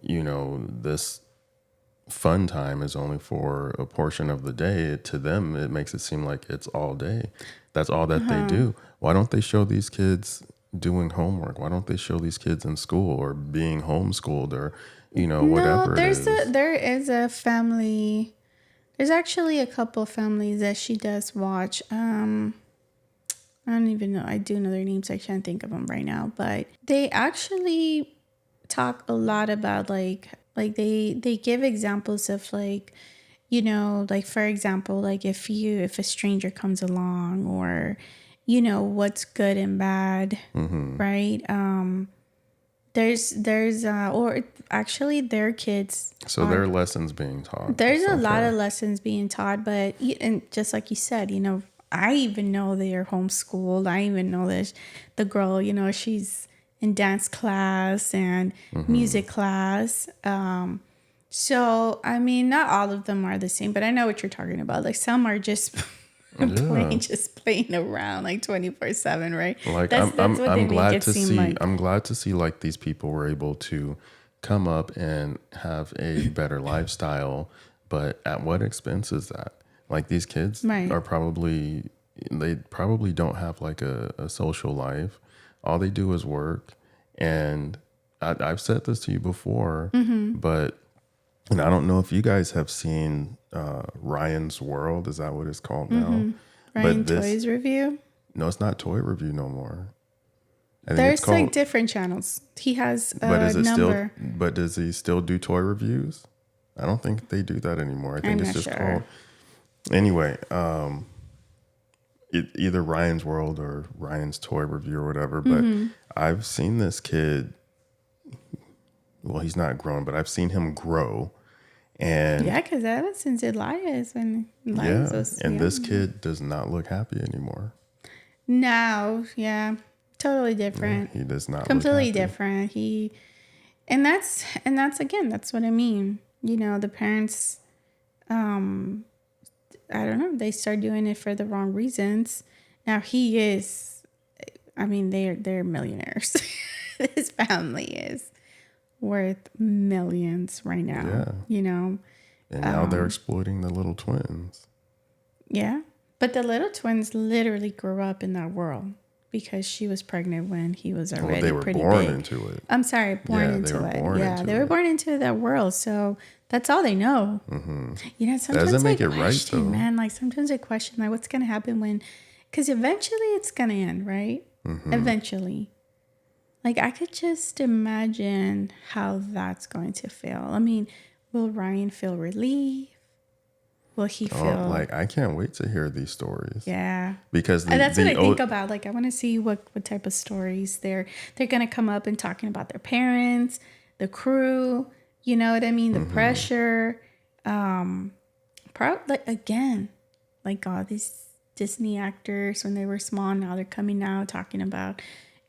this fun time is only for a portion of the day. To them, it makes it seem like it's all day. That's all that they do. Why don't they show these kids doing homework? Why don't they show these kids in school or being homeschooled or, whatever it is? There is a family. There's actually a couple of families that she does watch. I don't even know. I do know their names. I can't think of them right now. But they actually talk a lot about like they give examples of like, like, for example, like if a stranger comes along, or, what's good and bad, right? There's or actually their kids. So there are lessons being taught. There's so a lot far. of lessons being taught, but and just like you said, I even know they're homeschooled. I even know that the girl, she's in dance class and music class. So, I mean, not all of them are the same, but I know what you're talking about. Like some are just playing around like 24/7, right? Like That's what they I'm make glad it to seem see. like. I'm glad to see like these people were able to come up and have a better lifestyle, but at what expense is that? Like these kids Right. are probably don't have like a social life. All they do is work, and I've said this to you before, but and I don't know if you guys have seen Ryan's World. Is that what it's called now? Ryan Toys Review. No, it's not Toy Review no more. I think There's it's called, like different channels. He has a but is it number. still? But does he still do toy reviews? I don't think they do that anymore. I think I'm it's not just sure. called. Anyway, either Ryan's World or Ryan's Toy Review or whatever. But I've seen this kid. Well, he's not grown, but I've seen him grow. And Yeah, because that was since Elias, when Elias was and young. this kid does not look happy anymore. Now, yeah. Totally different. He does not Completely look happy. different. And that's again, that's what I mean. You know, the parents, I don't know, they start doing it for the wrong reasons. Now he is, I mean, they're millionaires. His family is worth millions right now. Yeah. You know? And now they're exploiting the little twins. Yeah. But the little twins literally grew up in that world because she was pregnant when he was already Well, they were pretty born big. into it. I'm sorry, born Yeah, they into were it. born Yeah, into they were it. born into that world. So that's all they know. You know, sometimes Doesn't make I it right, question, though. man. Like sometimes I question, like, what's gonna happen when? Because eventually it's gonna end, right? Eventually. Like I could just imagine how that's going to feel. I mean, will Ryan feel relief? Will he feel? Oh, like I can't wait to hear these stories. Yeah. Because That's what I think about. Like I want to see what type of stories they're gonna come up and talking about their parents, the crew, you know what I mean? The pressure. Like again, like all these Disney actors when they were small, now they're coming out talking about,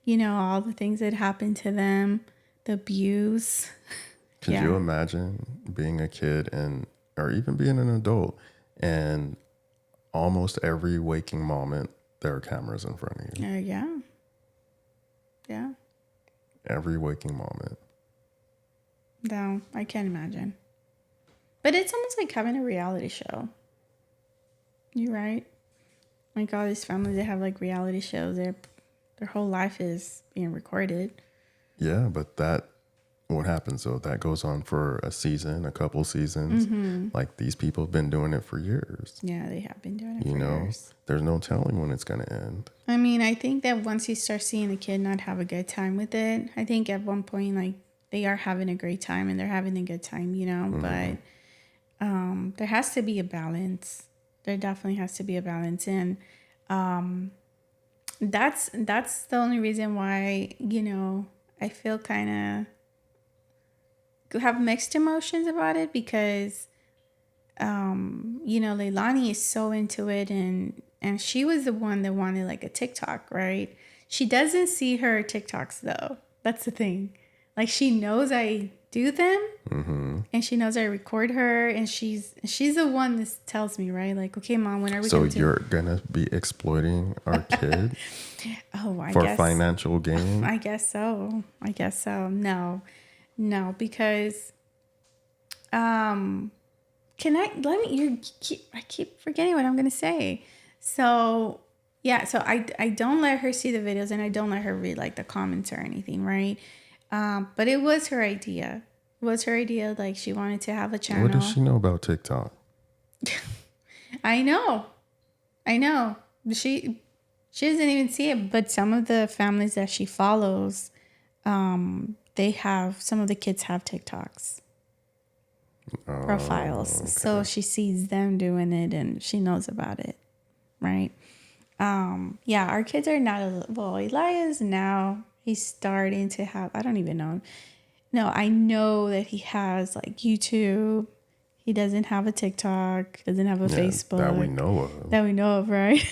you know, all the things that happened to them, the abuse. Could Yeah. you imagine being a kid or even being an adult and almost every waking moment there are cameras in front of you? Yeah. Yeah. Every waking moment. No, I can't imagine. But it's almost like having a reality show. You're right. Like all these families that have like reality shows, their whole life is being recorded. Yeah, but what happens though? That goes on for a season, a couple seasons. Like these people have been doing it for years. Yeah, they have been doing it You for know, years. there's no telling when it's going to end. I mean, I think that once you start seeing the kid not have a good time with it, I think at one point, like, they are having a great time and they're having a good time, you know? But there has to be a balance. There definitely has to be a balance. And that's the only reason why, you know, I feel kind of have mixed emotions about it because, you know, Leilani is so into it and she was the one that wanted like a TikTok, right? She doesn't see her TikToks though. That's the thing. Like she knows I do them and she knows I record her and she's the one that tells me, right? Like, okay, Mom, when are we going to... So you're going to be exploiting our kid for financial gain? I guess so. No, because I keep forgetting what I'm going to say. So, yeah, so I don't let her see the videos and I don't let her read like the comments or anything, right? But it was her idea. Like she wanted to have a channel. What does she know about TikTok? I know. She doesn't even see it, but some of the families that she follows, some of the kids have TikToks profiles. Okay. So she sees them doing it and she knows about it. Right. Yeah, our kids are not, Elias now, he's starting to have, I don't even know. No, I know that he has like YouTube. He doesn't have a TikTok, doesn't have a Facebook. That we know of. Right?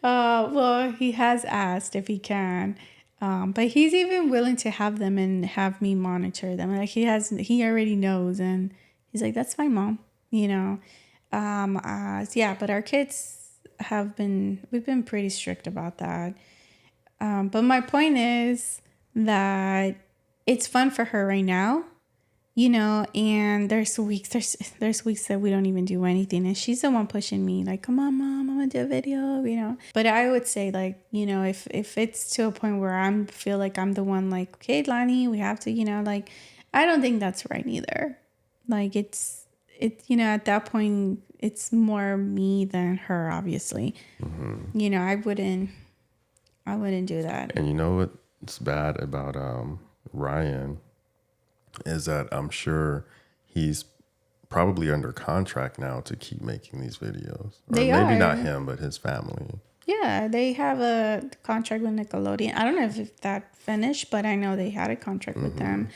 Well, he has asked if he can. But he's even willing to have them and have me monitor them. Like he already knows and he's like, that's fine, Mom. You know? Yeah, but our kids we've been pretty strict about that. But my point is that it's fun for her right now, you know, and there's weeks that we don't even do anything. And she's the one pushing me like, come on, Mom, I'm gonna do a video, you know. But I would say like, you know, if it's to a point where I feel like I'm the one like, okay, Lonnie, we have to, you know, like, I don't think that's right either. Like it's, you know, at that point, it's more me than her, obviously. You know, I wouldn't do that. And you know what's bad about Ryan is that I'm sure he's probably under contract now to keep making these videos. Or maybe not him, but his family. Yeah, they have a contract with Nickelodeon. I don't know if that finished, but I know they had a contract with them.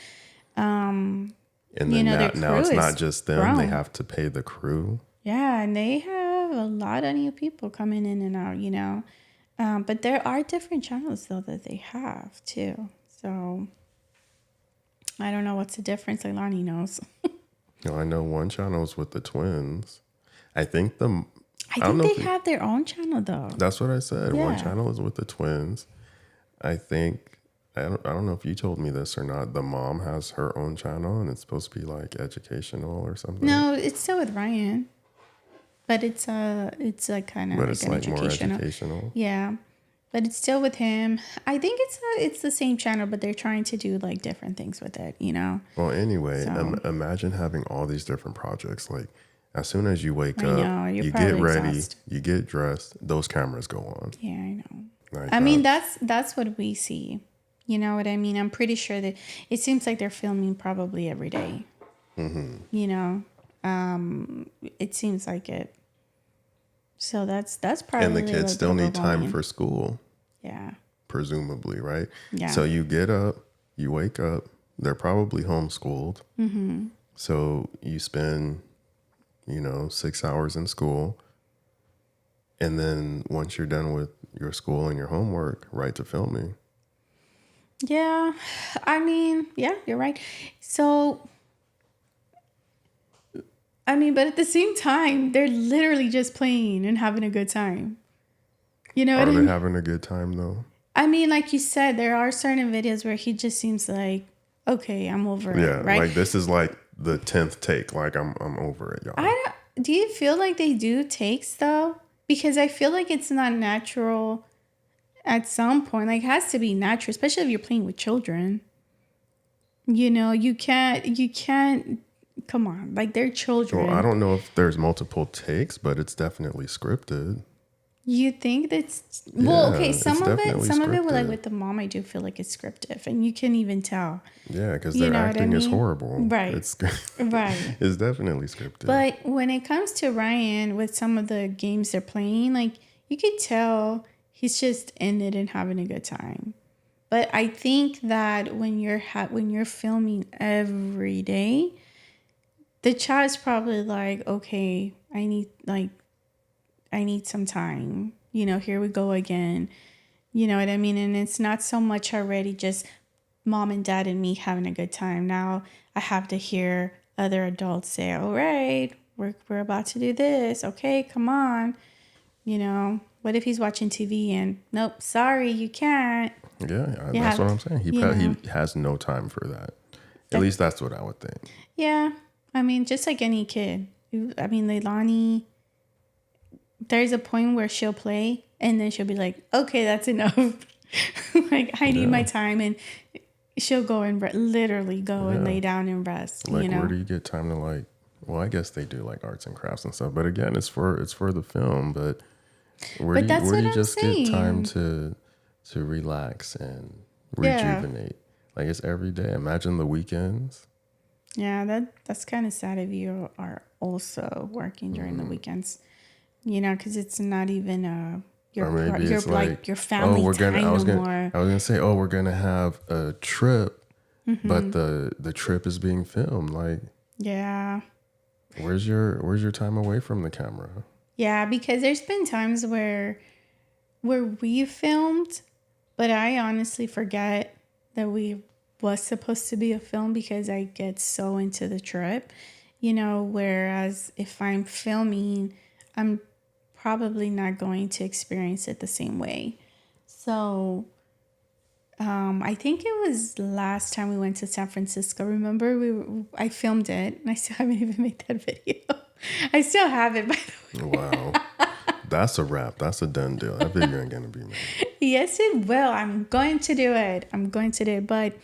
And then you know, now it's not just them. grown. They have to pay the crew. Yeah, and they have a lot of new people coming in and out, you know. But there are different channels though that they have too. So I don't know what's the difference. Leilani knows. I know one channel is with the twins. I think the I don't think know they have their own channel though. that's what I said. One Yeah. channel is with the twins. I think I don't know if you told me this or not. The mom has her own channel and it's supposed to be like educational or something. No, it's still with Ryan, but it's like kind of But like it's an like more educational. educational. Yeah, but it's still with him. I think it's the same channel, but they're trying to do like different things with it. Well, anyway, So. imagine having all these different projects. Like as soon as you wake I up, know, you're you get probably ready, exhausted. you get dressed, those cameras go on. Yeah, I know. Like, I mean, that's what we see. You know what I mean? I'm pretty sure that it seems like they're filming probably every day. Mm-hmm. It seems like it. So that's probably. and the kids like still need time overwhelming. for school, Yeah. presumably, right? Yeah. So you get up, you wake up, they're probably homeschooled. Mm-hmm. So you spend, 6 hours in school. And then once you're done with your school and your homework, right to filming. Yeah, I mean, yeah, you're right. So, I mean, but at the same time, they're literally just playing and having a good time. You know Are what I they mean? having a good time though? I mean, like you said, there are certain videos where he just seems like, okay, I'm over Yeah, it, right? like this is like the 10th take. Like I'm over it, y'all. Do you feel like they do takes though? Because I feel like it's not natural at some point. Like it has to be natural, especially if you're playing with children. You can't come on. Like they're children. Well, I don't know if there's multiple takes, but it's definitely scripted. You think that's well, okay, it's some of it like scripted. with the mom I do feel like it's scripted and you can even tell. Yeah, because You their know what I acting is mean? horrible. Right. It's Right. it's definitely scripted. But when it comes to Ryan with some of the games they're playing, like you could tell he's just in it and having a good time. But I think that when you're filming every day, the child's probably like, okay, I need some time. Here we go again. You know what I mean? And it's not so much already just mom and dad and me having a good time. Now I have to hear other adults say, all right, we're about to do this. Okay, come on. What if he's watching TV and nope, sorry, you can't. Yeah, Yeah, that's what I'm saying. He you he has no time for that. At least that's what I would think. Yeah. I mean, just like any kid. I mean, Leilani, there's a point where she'll play and then she'll be like, okay, that's enough. Like, I need my time. And she'll go and literally go and lay down and rest. Like, where do you get time to like? Well, I guess they do like arts and crafts and stuff. But again, it's for the film. But where do you just get time to relax and rejuvenate? Like it's every day. Imagine the weekends. Yeah, that's kind of sad if you are also working during the weekends. Because it's not even your family time no more. I was gonna say, we're gonna have a trip, but the trip is being filmed. Like, yeah, where's your time away from the camera? Yeah, because there's been times where we filmed, but I honestly forget that we was supposed to be a film because I get so into the trip, whereas if I'm filming, I'm probably not going to experience it the same way. So I think it was last time we went to San Francisco. Remember, I filmed it and I still haven't even made that video. I still have it, by the way. Wow. That's a wrap. That's a done deal. That video ain't gonna be made. Yes, it will. I'm going to do it. But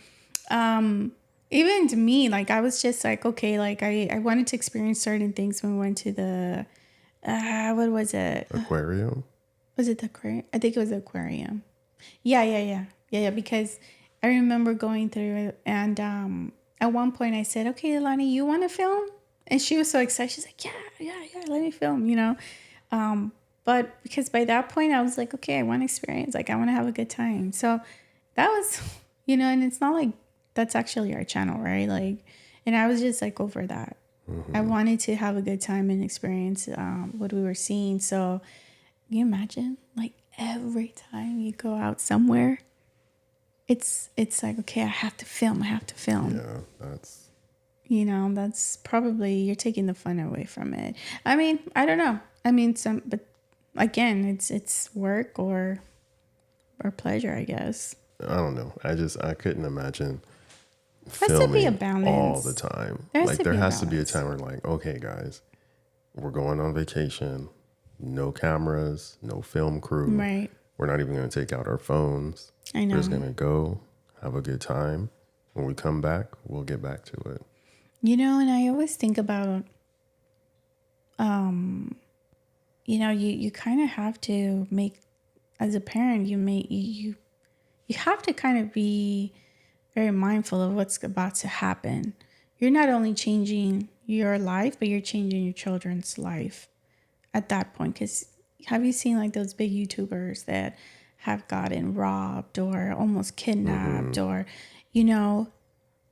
even to me, like I was just like, okay, like I wanted to experience certain things when we went to the what was it? Aquarium? Was it the aquarium? I think it was the aquarium. Yeah. Because I remember going through it, and at one point I said, "Okay, Lonnie, you want to film?" And she was so excited. She's like, "Yeah, let me film." But because by that point I was like, "Okay, I want to experience. Like, I want to have a good time." So that was, and it's not like that's actually our channel, right? Like, and I was just like over that. I wanted to have a good time and experience what we were seeing. So can you imagine like every time you go out somewhere, it's like, okay, I have to film. Yeah, that's That's probably, you're taking the fun away from it. I mean, I don't know. But again, it's work or pleasure, I guess. I don't know. I couldn't imagine There has to be a filming balance. all the time. There has Like to there be a has to be a balance. time where like, okay, guys, we're going on vacation. No cameras, no film crew. Right. We're not even going to take out our phones. I know. We're just going to go have a good time. When we come back, we'll get back to it. And I always think about, you kind of have to make, as a parent, you have to kind of be very mindful of what's about to happen. You're not only changing your life, but you're changing your children's life at that point. Because have you seen like those big YouTubers that have gotten robbed or almost kidnapped or,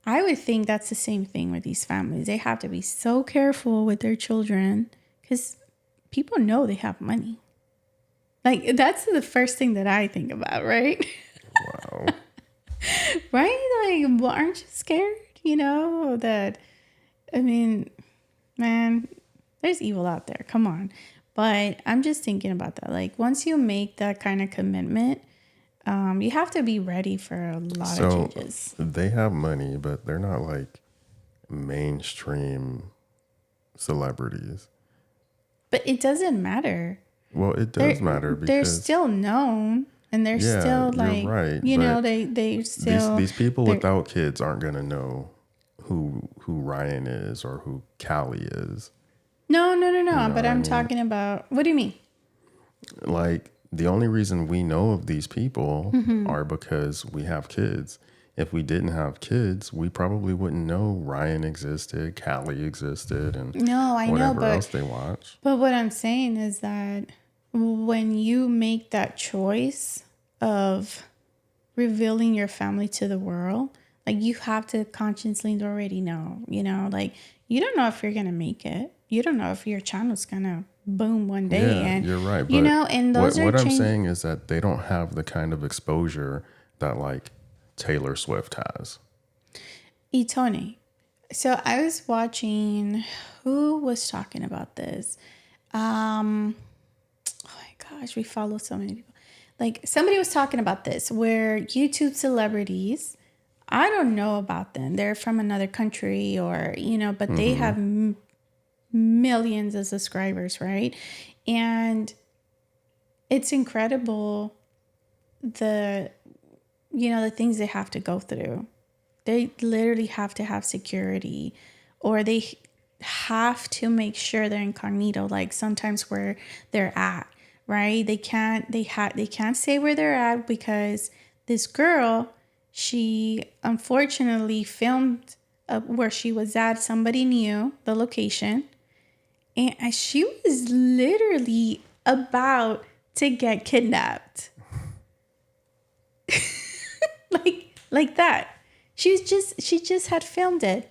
I would think that's the same thing with these families. They have to be so careful with their children because people know they have money. Like, that's the first thing that I think about, right? Wow. Right? Like, well, aren't you scared? Man, there's evil out there. Come on. But I'm just thinking about that. Like, once you make that kind of commitment, you have to be ready for a lot of changes. They have money, but they're not like mainstream celebrities. But it doesn't matter. Well, it does matter because they're still known, and they're still like, you're right, they still these people without kids aren't gonna know who Ryan is or who Callie is. No. But I'm talking about, what do you mean? Like, the only reason we know of these people are because we have kids. If we didn't have kids, we probably wouldn't know Ryan existed, Callie existed, and whatever else they watch. But what I'm saying is that when you make that choice of revealing your family to the world, like, you have to consciously already know, like, you don't know if you're going to make it. You don't know if your channel's going to boom one day. Yeah, and you're right. But and those what I'm saying is that they don't have the kind of exposure that like Taylor Swift has. Tony. So I was watching, who was talking about this? Oh my gosh, we follow so many people. Like, somebody was talking about this where YouTube celebrities, I don't know about them. They're from another country or, but they have millions of subscribers, right? And it's incredible the things they have to go through. They literally have to have security, or they have to make sure they're incognito, like sometimes where they're at, right? They can't say where they're at because this girl, she unfortunately filmed where she was at. Somebody knew the location, and she was literally about to get kidnapped. like that. She just had filmed it,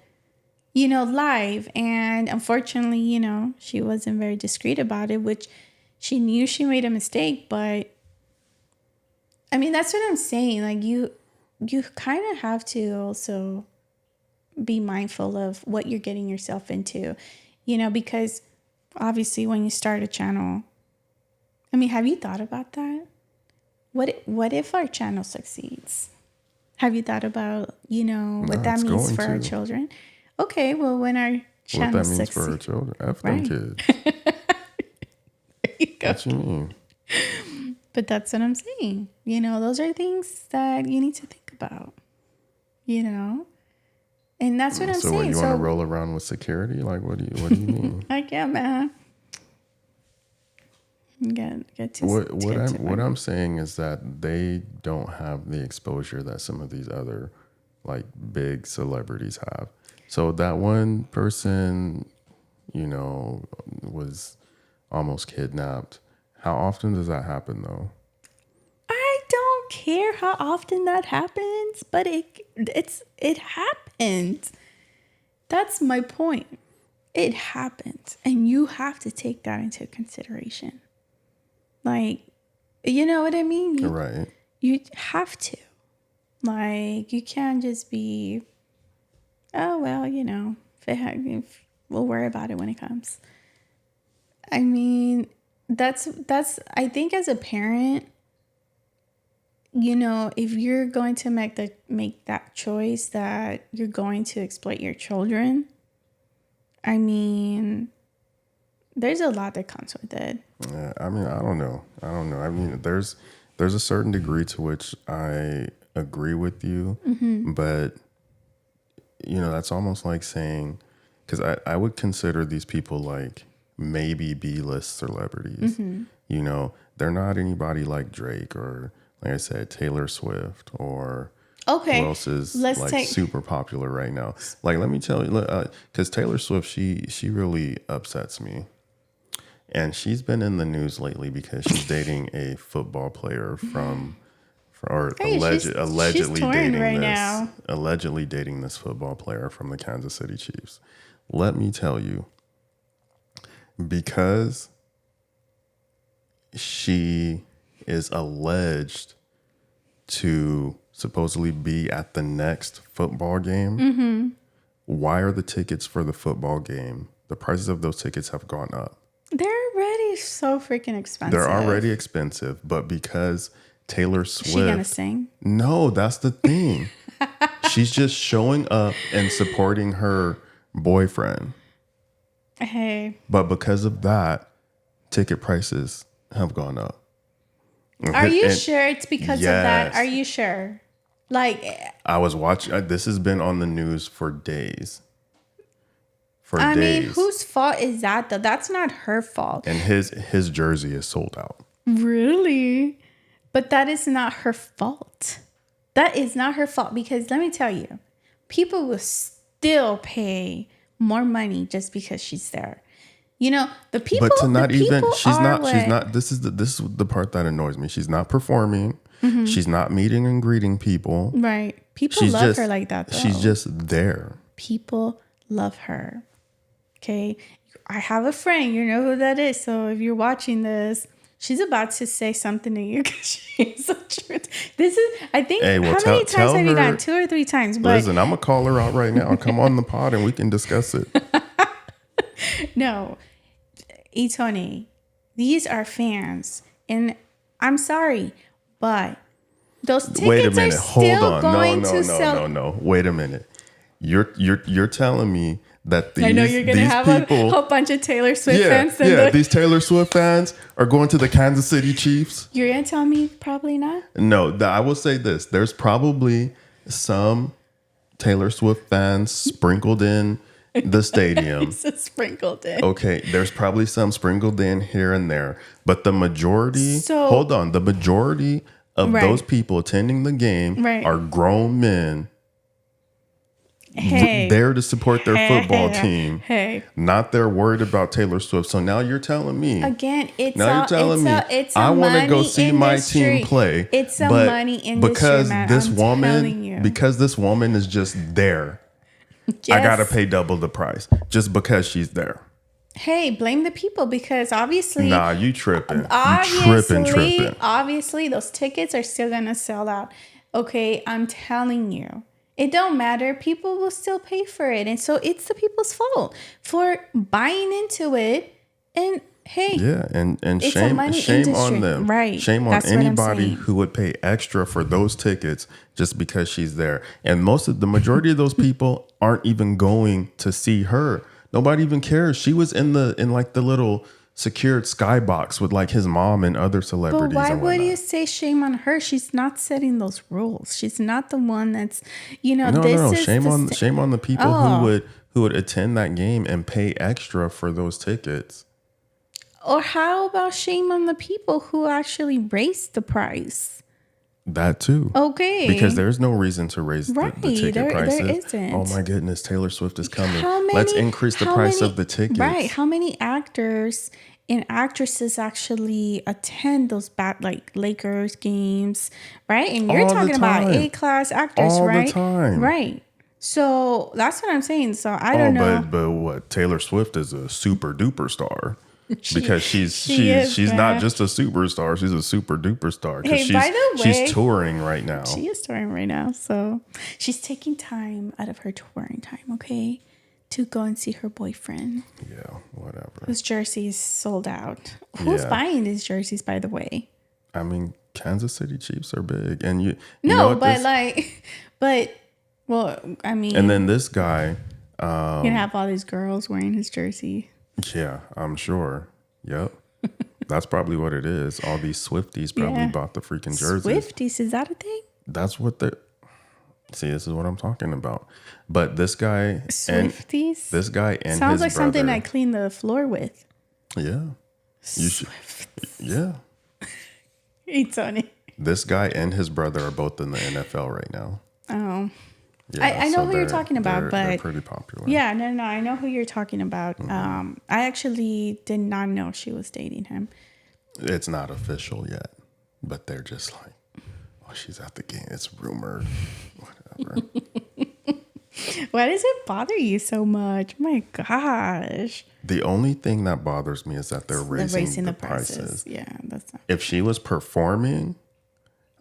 live. And unfortunately, she wasn't very discreet about it, which she knew she made a mistake. But I mean, that's what I'm saying. Like, you kind of have to also be mindful of what you're getting yourself into, because obviously when you start a channel, I mean, have you thought about that? What if our channel succeeds? Have you thought about, what that means for our children? Okay, well, when our channel succeeds. What that means for our children? F them kids. There you go. What you mean? But that's what I'm saying. Those are things that you need to think about, And that's what I'm saying. So you want to roll around with security? Like, what do you mean? I can't, man. What I'm saying is that they don't have the exposure that some of these other like big celebrities have. So that one person, was almost kidnapped. How often does that happen though? I don't care how often that happens, but it happens. That's my point. It happens, and you have to take that into consideration. Like, You know what I mean? Right. You have to. Like, you can't just be, oh, well, you know, if we'll worry about it when it comes. I mean, that's I think as a parent, you know, if you're going to make that choice that you're going to exploit your children, I mean, there's a lot that comes with it. Yeah, I mean, I don't know. I mean, there's a certain degree to which I agree with you, but you know, that's almost like saying, because I would consider these people like maybe B-list celebrities. You know, they're not anybody like Drake or, like I said, Taylor Swift or who else is super popular right now. Like, let me tell you, because Taylor Swift, she really upsets me. And she's been in the news lately because she's dating a football player allegedly dating this football player from the Kansas City Chiefs. Let me tell you, because she is alleged to supposedly be at the next football game, why are the tickets for the football game, the prices of those tickets have gone up? They're already so freaking expensive. They're already expensive, but because Taylor Swift... Is she gonna sing? No, that's the thing. She's just showing up and supporting her boyfriend. Hey. But because of that, ticket prices have gone up. Are you sure it's because of that? Are you sure? Like... I was watching... This has been on the news for days. I mean, whose fault is that, though? That's not her fault. And his jersey is sold out. Really? But that is not her fault. That is not her fault, because let me tell you, people will still pay more money just because she's there. You know, the people. But to not even, she's not. This is the part that annoys me. She's not performing. She's not meeting and greeting people. Right. People love her like that, though. She's just there. People love her. Okay. I have a friend. You know who that is. So if you're watching this, she's about to say something to you because she's the truth. This is, I think, how many times have you gotten? 2 or 3 times. But listen, I'm going to call her out right now. Come on the pod and we can discuss it. No. Itone, these are fans. And I'm sorry, but those tickets are still going to sell. No. Wait a minute. You're telling me that I know you're going to have a whole bunch of Taylor Swift fans. These Taylor Swift fans are going to the Kansas City Chiefs. You're going to tell me probably not? No, I will say this. There's probably some Taylor Swift fans sprinkled in the stadium. Sprinkled in. Okay, there's probably some sprinkled in here and there. But the majority, the majority of those people attending the game are grown men. There to support their football team. Not they're worried about Taylor Swift. So now you're telling me again, I want to go see my team play. It's a money industry, because this woman is just there. Yes. I gotta pay double the price just because she's there. Hey, blame the people, because obviously, nah, you tripping. Tripping. Obviously, those tickets are still gonna sell out. Okay, I'm telling you. It don't matter. People will still pay for it. And so it's the people's fault for buying into it. And hey. Yeah, and shame on them. Right. Shame on anybody who would pay extra for those tickets just because she's there. And the majority of those people aren't even going to see her. Nobody even cares. She was in the little secured skybox with like his mom and other celebrities. But why would you say shame on her? She's not setting those rules. She's not the one that's, No. Shame on the people who would attend that game and pay extra for those tickets. Or how about shame on the people who actually raised the price? That too. Okay. Because there's no reason to raise the ticket prices. There isn't. Oh my goodness, Taylor Swift is coming. Let's increase the price of the tickets. Right. How many actors and actresses actually attend those Lakers games, right? And you're talking about A-class actors, right? All the time. Right. So that's what I'm saying. So I don't know. But what? Taylor Swift is a super duper star. because she is, she's man. not just a superstar, she's a super duper star, because Hey, by the way, she's touring right now. She is touring right now, so she's taking time out of her touring time, okay, to go and see her boyfriend, Yeah, whatever. whose jersey is sold out. Who's Yeah. buying these jerseys, by the way? I mean, Kansas City Chiefs are big, and you No, know what but this- well, I mean, and then this guy, you can have all these girls wearing his jersey. yeah, I'm sure. Yep. That's probably what it is. All these Swifties probably Yeah. bought the freaking jerseys. Swifties, is that a thing? That's what they're. See, this is what I'm talking about. But this guy Swifties? and this guy and Sounds his like something brother- I clean the floor with. Yeah. You should. Yeah. It's on it. This guy and his brother are both in the NFL right now. Oh. Yeah, I know who you're they're- talking about, they're but pretty popular. yeah, no, I know who you're talking about. Mm-hmm. I actually did not know she was dating him. It's not official yet, but they're just like, oh, she's at the game. It's rumored. Whatever. Why does it bother you so much? My gosh. The only thing that bothers me is that they're raising the prices. Yeah, that's not. If she was performing,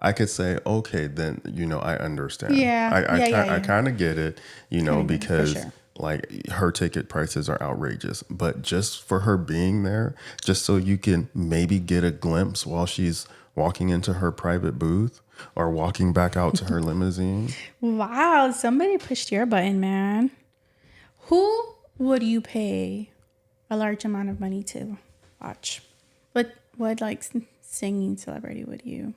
I could say, okay, then, I understand. Yeah, I kind of get it, because sure. like her ticket prices are outrageous. But just for her being there, just so you can maybe get a glimpse while she's walking into her private booth or walking back out to her limousine. Wow, somebody pushed your button, man. Who would you pay a large amount of money to watch? What like singing celebrity would you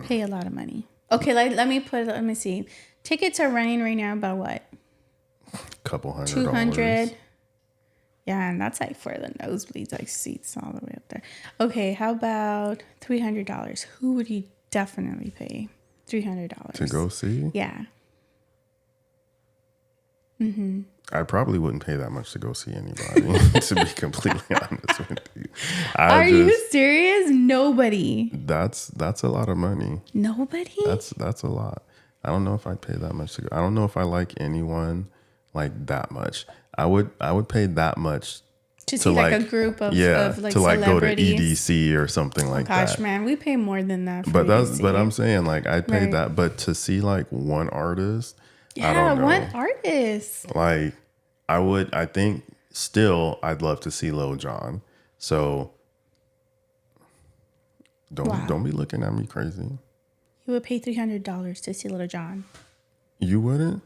pay a lot of money? Okay, let me see. Tickets are running right now about what? Couple $100. 200. Yeah, and that's like for the nosebleeds, like seats all the way up there. Okay, how about $300? Who would you definitely pay $300 To go see? Yeah. I probably wouldn't pay that much to go see anybody, to be completely honest with you. Are you serious? Nobody. That's a lot of money. Nobody? That's a lot. I don't know if I'd pay that much to go. I don't know if I like anyone like that much. I would pay that much to see like a group of like to like go to celebrities. EDC or something like that. Gosh, man, we pay more than that. For But EDC. I'm saying like I'd pay Right. that, but to see like one artist, I Yeah, don't know. one artist. Like I think still I'd love to see Lil Jon. So don't be looking at me crazy. You would pay $300 to see Little John. You wouldn't?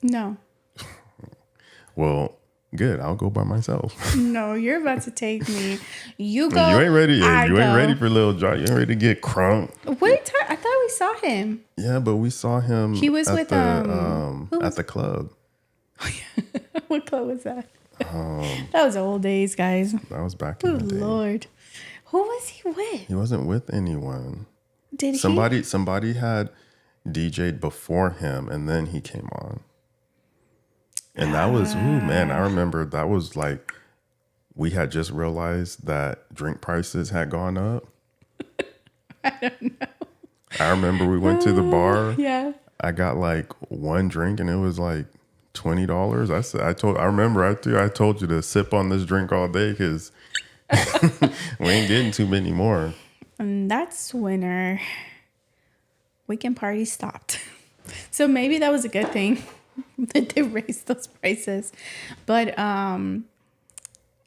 No. Well, good. I'll go by myself. No, you're about to take me. You go. You ain't ready. You I ain't go. ready for Lil Jon. You ain't ready to get crunk. Wait, I thought we saw him. Yeah, but we saw him. He was at with, the who was- at the club. What club was that? That was old days, guys. That was back Oh in the day. Lord, who was he with? He wasn't with anyone. Did Somebody had DJ'd before him, and then he came on. And that was, man, I remember that was like, we had just realized that drink prices had gone up. I don't know. I remember we went to the bar. Yeah. I got like one drink and it was like $20. I told you to sip on this drink all day because we ain't getting too many more. And that's winter. Weekend party stopped. So maybe that was a good thing that they raised those prices. But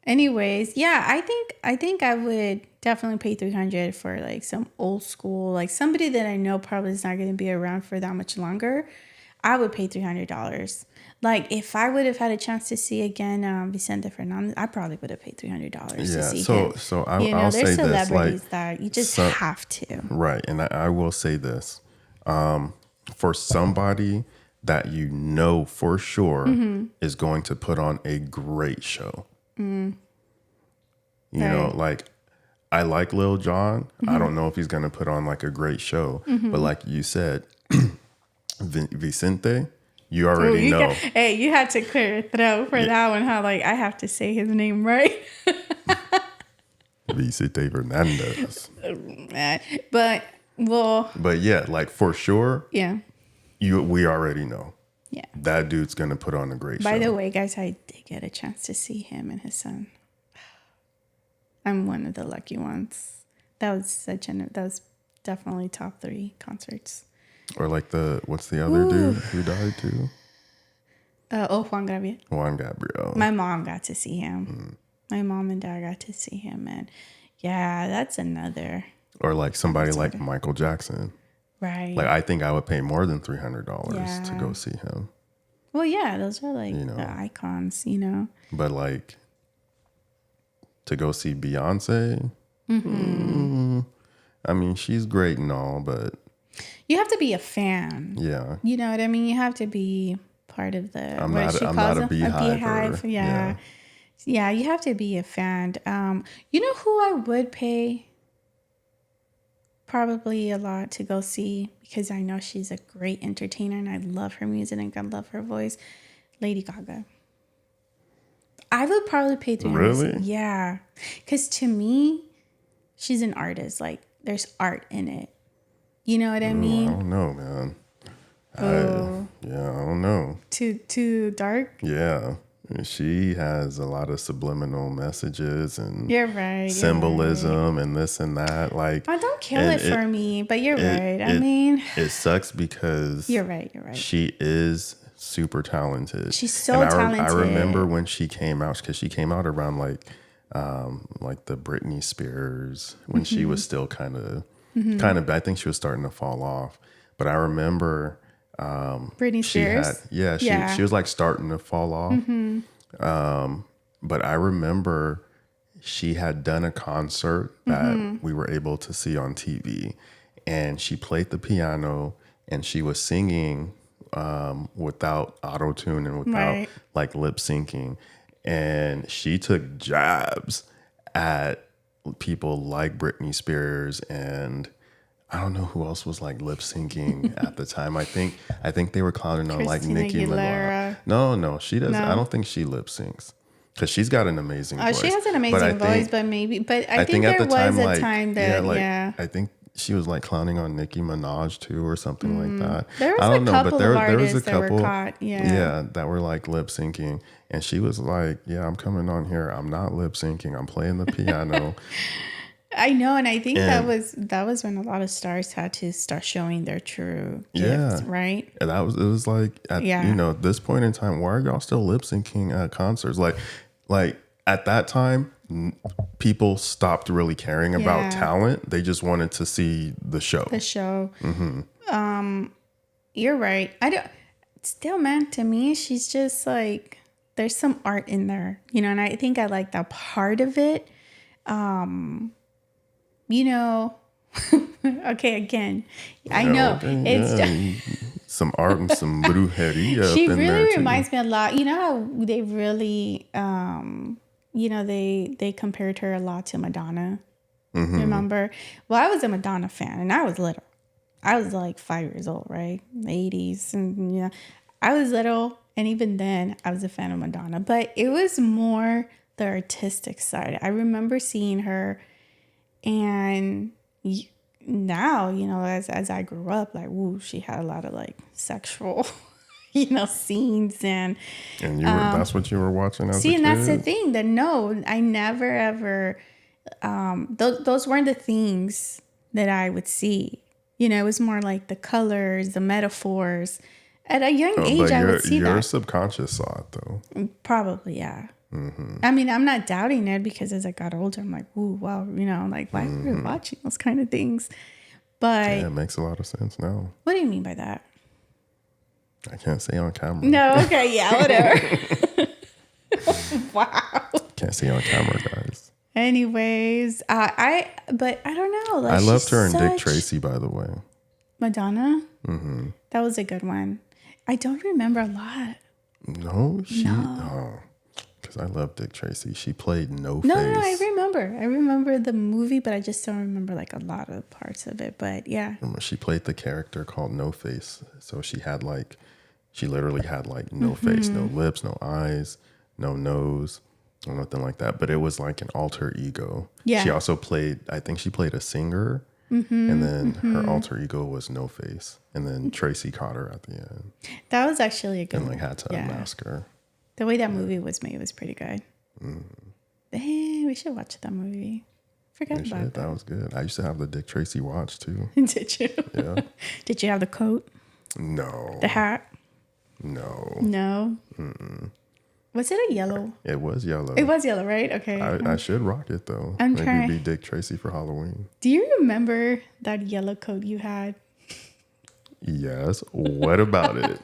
anyways, yeah, I think I would definitely pay $300 for like some old school, like somebody that I know probably is not going to be around for that much longer. I would pay $300. Like if I would have had a chance to see again Vicente Fernandez, I probably would have paid $300 to see him. So there's I'll say this, celebrities like, that you just have to. Right. And I will say this. For somebody that you know for sure is going to put on a great show. You know, like I like Lil Jon. I don't know if he's going to put on like a great show, but like you said, Vicente, you already know. Hey, you had to clear your throat for that one, huh? Like I have to say his name right. Vicente Fernandez. But yeah, like for sure, yeah. we already know. Yeah. That dude's gonna put on a great show. By the way, guys, I did get a chance to see him and his son. I'm one of the lucky ones. That was definitely top 3 concerts. Or like what's the other dude who died too? Juan Gabriel. Juan Gabriel. My mom got to see him. My mom and dad got to see him, and yeah, that's another. Or like somebody like Michael Jackson. Right. Like I think I would pay more than $300 to go see him. Well, yeah, those are like You know. the icons, But like to go see Beyonce, I mean, she's great and all, but You have to be a fan. yeah, You know what I mean? You have to be part of the. I'm not a beehiver. Yeah. Yeah, you have to be a fan. You know who I would pay probably a lot to go see, because I know she's a great entertainer and I love her music and I love her voice? Lady Gaga. I would probably pay $300. Really? Yeah. Because to me, she's an artist. Like, there's art in it. You know what I mean? I don't know, man. Oh. I don't know. Too dark? Yeah. She has a lot of subliminal messages and You're right. symbolism and this and that. Like, Oh, don't kill it for me, but you're right. I mean, it sucks because you're right. she is super talented. She's so talented. I remember when she came out, because she came out around like the Britney Spears, when she was still kind of, I think she was starting to fall off. But I remember Britney Spears. She was like starting to fall off. But I remember she had done a concert that we were able to see on TV, and she played the piano and she was singing without auto-tune and without like lip syncing, and she took jabs at people like Britney Spears, and I don't know who else was like lip syncing at the time. I think they were clowning on like Nicki Minaj. No, she doesn't. No. I don't think she lip syncs, because she's got an amazing voice. She has an amazing voice, but I think there was a time that I think she was like clowning on Nicki Minaj too, or something like that. There was a couple of artists that were caught. Yeah, that were like lip syncing, and she was like, "Yeah, I'm coming on here. I'm not lip syncing. I'm playing the piano." I know, and I think that was when a lot of stars had to start showing their true gifts, right? And it was like at this point in time, why are y'all still lip syncing at concerts? Like at that time, people stopped really caring about talent. They just wanted to see the show. You're right. I don't. Still, man, to me, she's just like, there's some art in there, and I think I like that part of it. Okay, again, I know it's just some art and some brujeria. She really reminds me a lot. You know how they really, they compared her a lot to Madonna. Remember? Well, I was a Madonna fan, and I was little. I was like 5 years old, right? The 80s, and I was little, and even then, I was a fan of Madonna. But it was more the artistic side. I remember seeing her. And now, as I grew up, like, woo, she had a lot of like sexual, scenes, and that's what you were watching as a kid? And that's the thing. That no, I never ever. Those weren't the things that I would see. It was more like the colors, the metaphors. At a young age, I would see that. Your subconscious saw it, though. Probably, yeah. I mean, I'm not doubting it, because as I got older, I'm like, ooh, wow, like, why are we watching those kind of things? But yeah, it makes a lot of sense now. What do you mean by that? I can't say on camera. No, okay, yeah, whatever. Wow. Can't say on camera, guys. Anyways, but I don't know. Like, I loved her and Dick Tracy, by the way. Madonna? Mm-hmm. That was a good one. I don't remember a lot. No? Because I love Dick Tracy. She played No Face. No, I remember the movie, but I just don't remember like a lot of parts of it. But yeah. She played the character called No Face. So she literally had like no face, no lips, no eyes, no nose, or nothing like that. But it was like an alter ego. Yeah. She also played a singer. And then her alter ego was No Face. And then Tracy caught her at the end. That was actually a good one. And like had to unmask her. The way that movie was made was pretty good. Damn. Man, we should watch that movie. Forgot Yeah, about shit, that was good. I used to have the Dick Tracy watch too. Did you? Yeah. Did you have the coat? No. The hat? No. No. Was it a yellow? It was yellow. It was yellow, right? Okay. I should rock it though. I'm Maybe trying. be Dick Tracy for Halloween. Do you remember that yellow coat you had? Yes. What about it?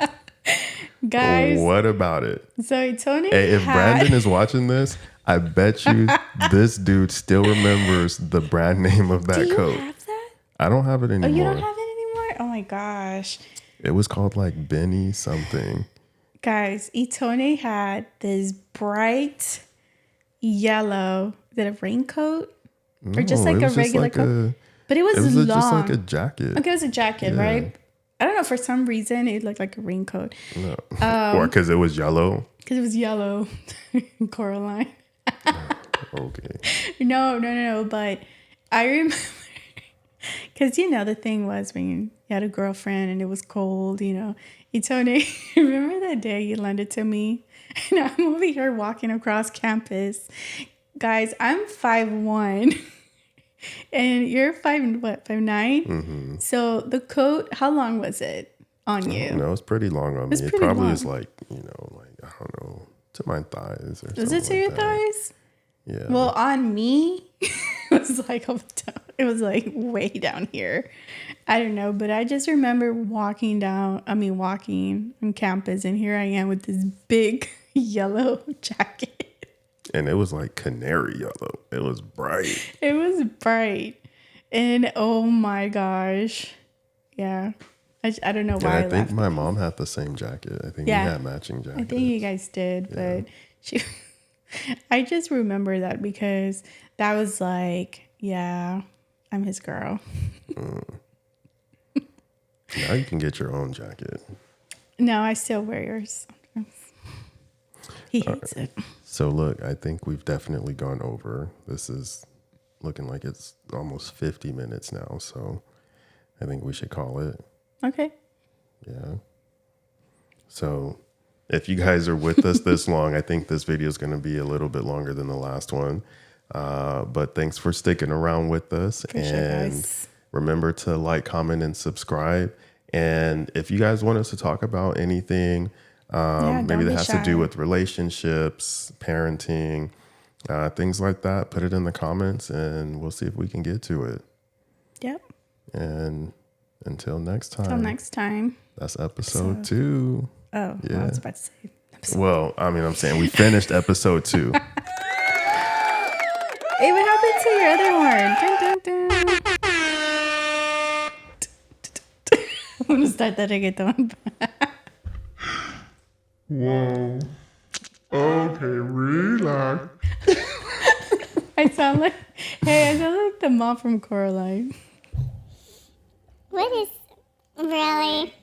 Guys, What about it? so Tony Hey, if had... Brandon is watching this, I bet you this dude still remembers the brand name of that Do you coat. have that? I don't have it Oh, anymore. you don't have it anymore? Oh my gosh. It was called like Benny something. Guys, Itone had this bright yellow, is it a raincoat? Or just No, like it a was just regular like coat? But it was just long. like a jacket. Okay, it was a jacket, Yeah. right? I don't know, for some reason it looked like a raincoat. No. Or because it was yellow. Because it was yellow. Coraline. Okay. No. But I remember, because, the thing was when you had a girlfriend and it was cold, Itone, remember that day you lent it to me? And I'm over here walking across campus. Guys, I'm 5'1". And you're 5'9"? Mm-hmm. So the coat, how long was it on you? No, it's pretty long on me. It's It pretty probably long. is like, I don't know, to my thighs or Was something it to like your that. thighs? Yeah. Well, on me, it was like it was like way down here. I don't know, but I just remember walking on campus, and here I am with this big yellow jacket. And it was like canary yellow. It was bright. It was bright, and oh my gosh, yeah. I don't know And why. I I think laughed. my mom had the same jacket. I think Yeah. we had matching jackets. I think you guys did, but I just remember that because that was like, yeah, I'm his girl. Now you can get your own jacket. No, I still wear yours sometimes. He hates it. So look, I think we've definitely gone over. This is looking like it's almost 50 minutes now. So I think we should call it. Okay. Yeah. So if you guys are with us this long, I think this video is going to be a little bit longer than the last one. But thanks for sticking around with us. For sure, and guys. remember to like, comment, and subscribe. And if you guys want us to talk about anything, maybe don't that be has shy. to do with relationships, parenting, things like that, put it in the comments and we'll see if we can get to it. Yep. And until next time. Till next time. That's episode 2. Oh, Yeah. I was about to say. Well, I'm saying we finished episode 2. Hey, what happened to your other horn? Dun, dun, dun. I'm going to start that reggaeton. Whoa. Okay, relax. I sound like the mom from Coraline. What is really?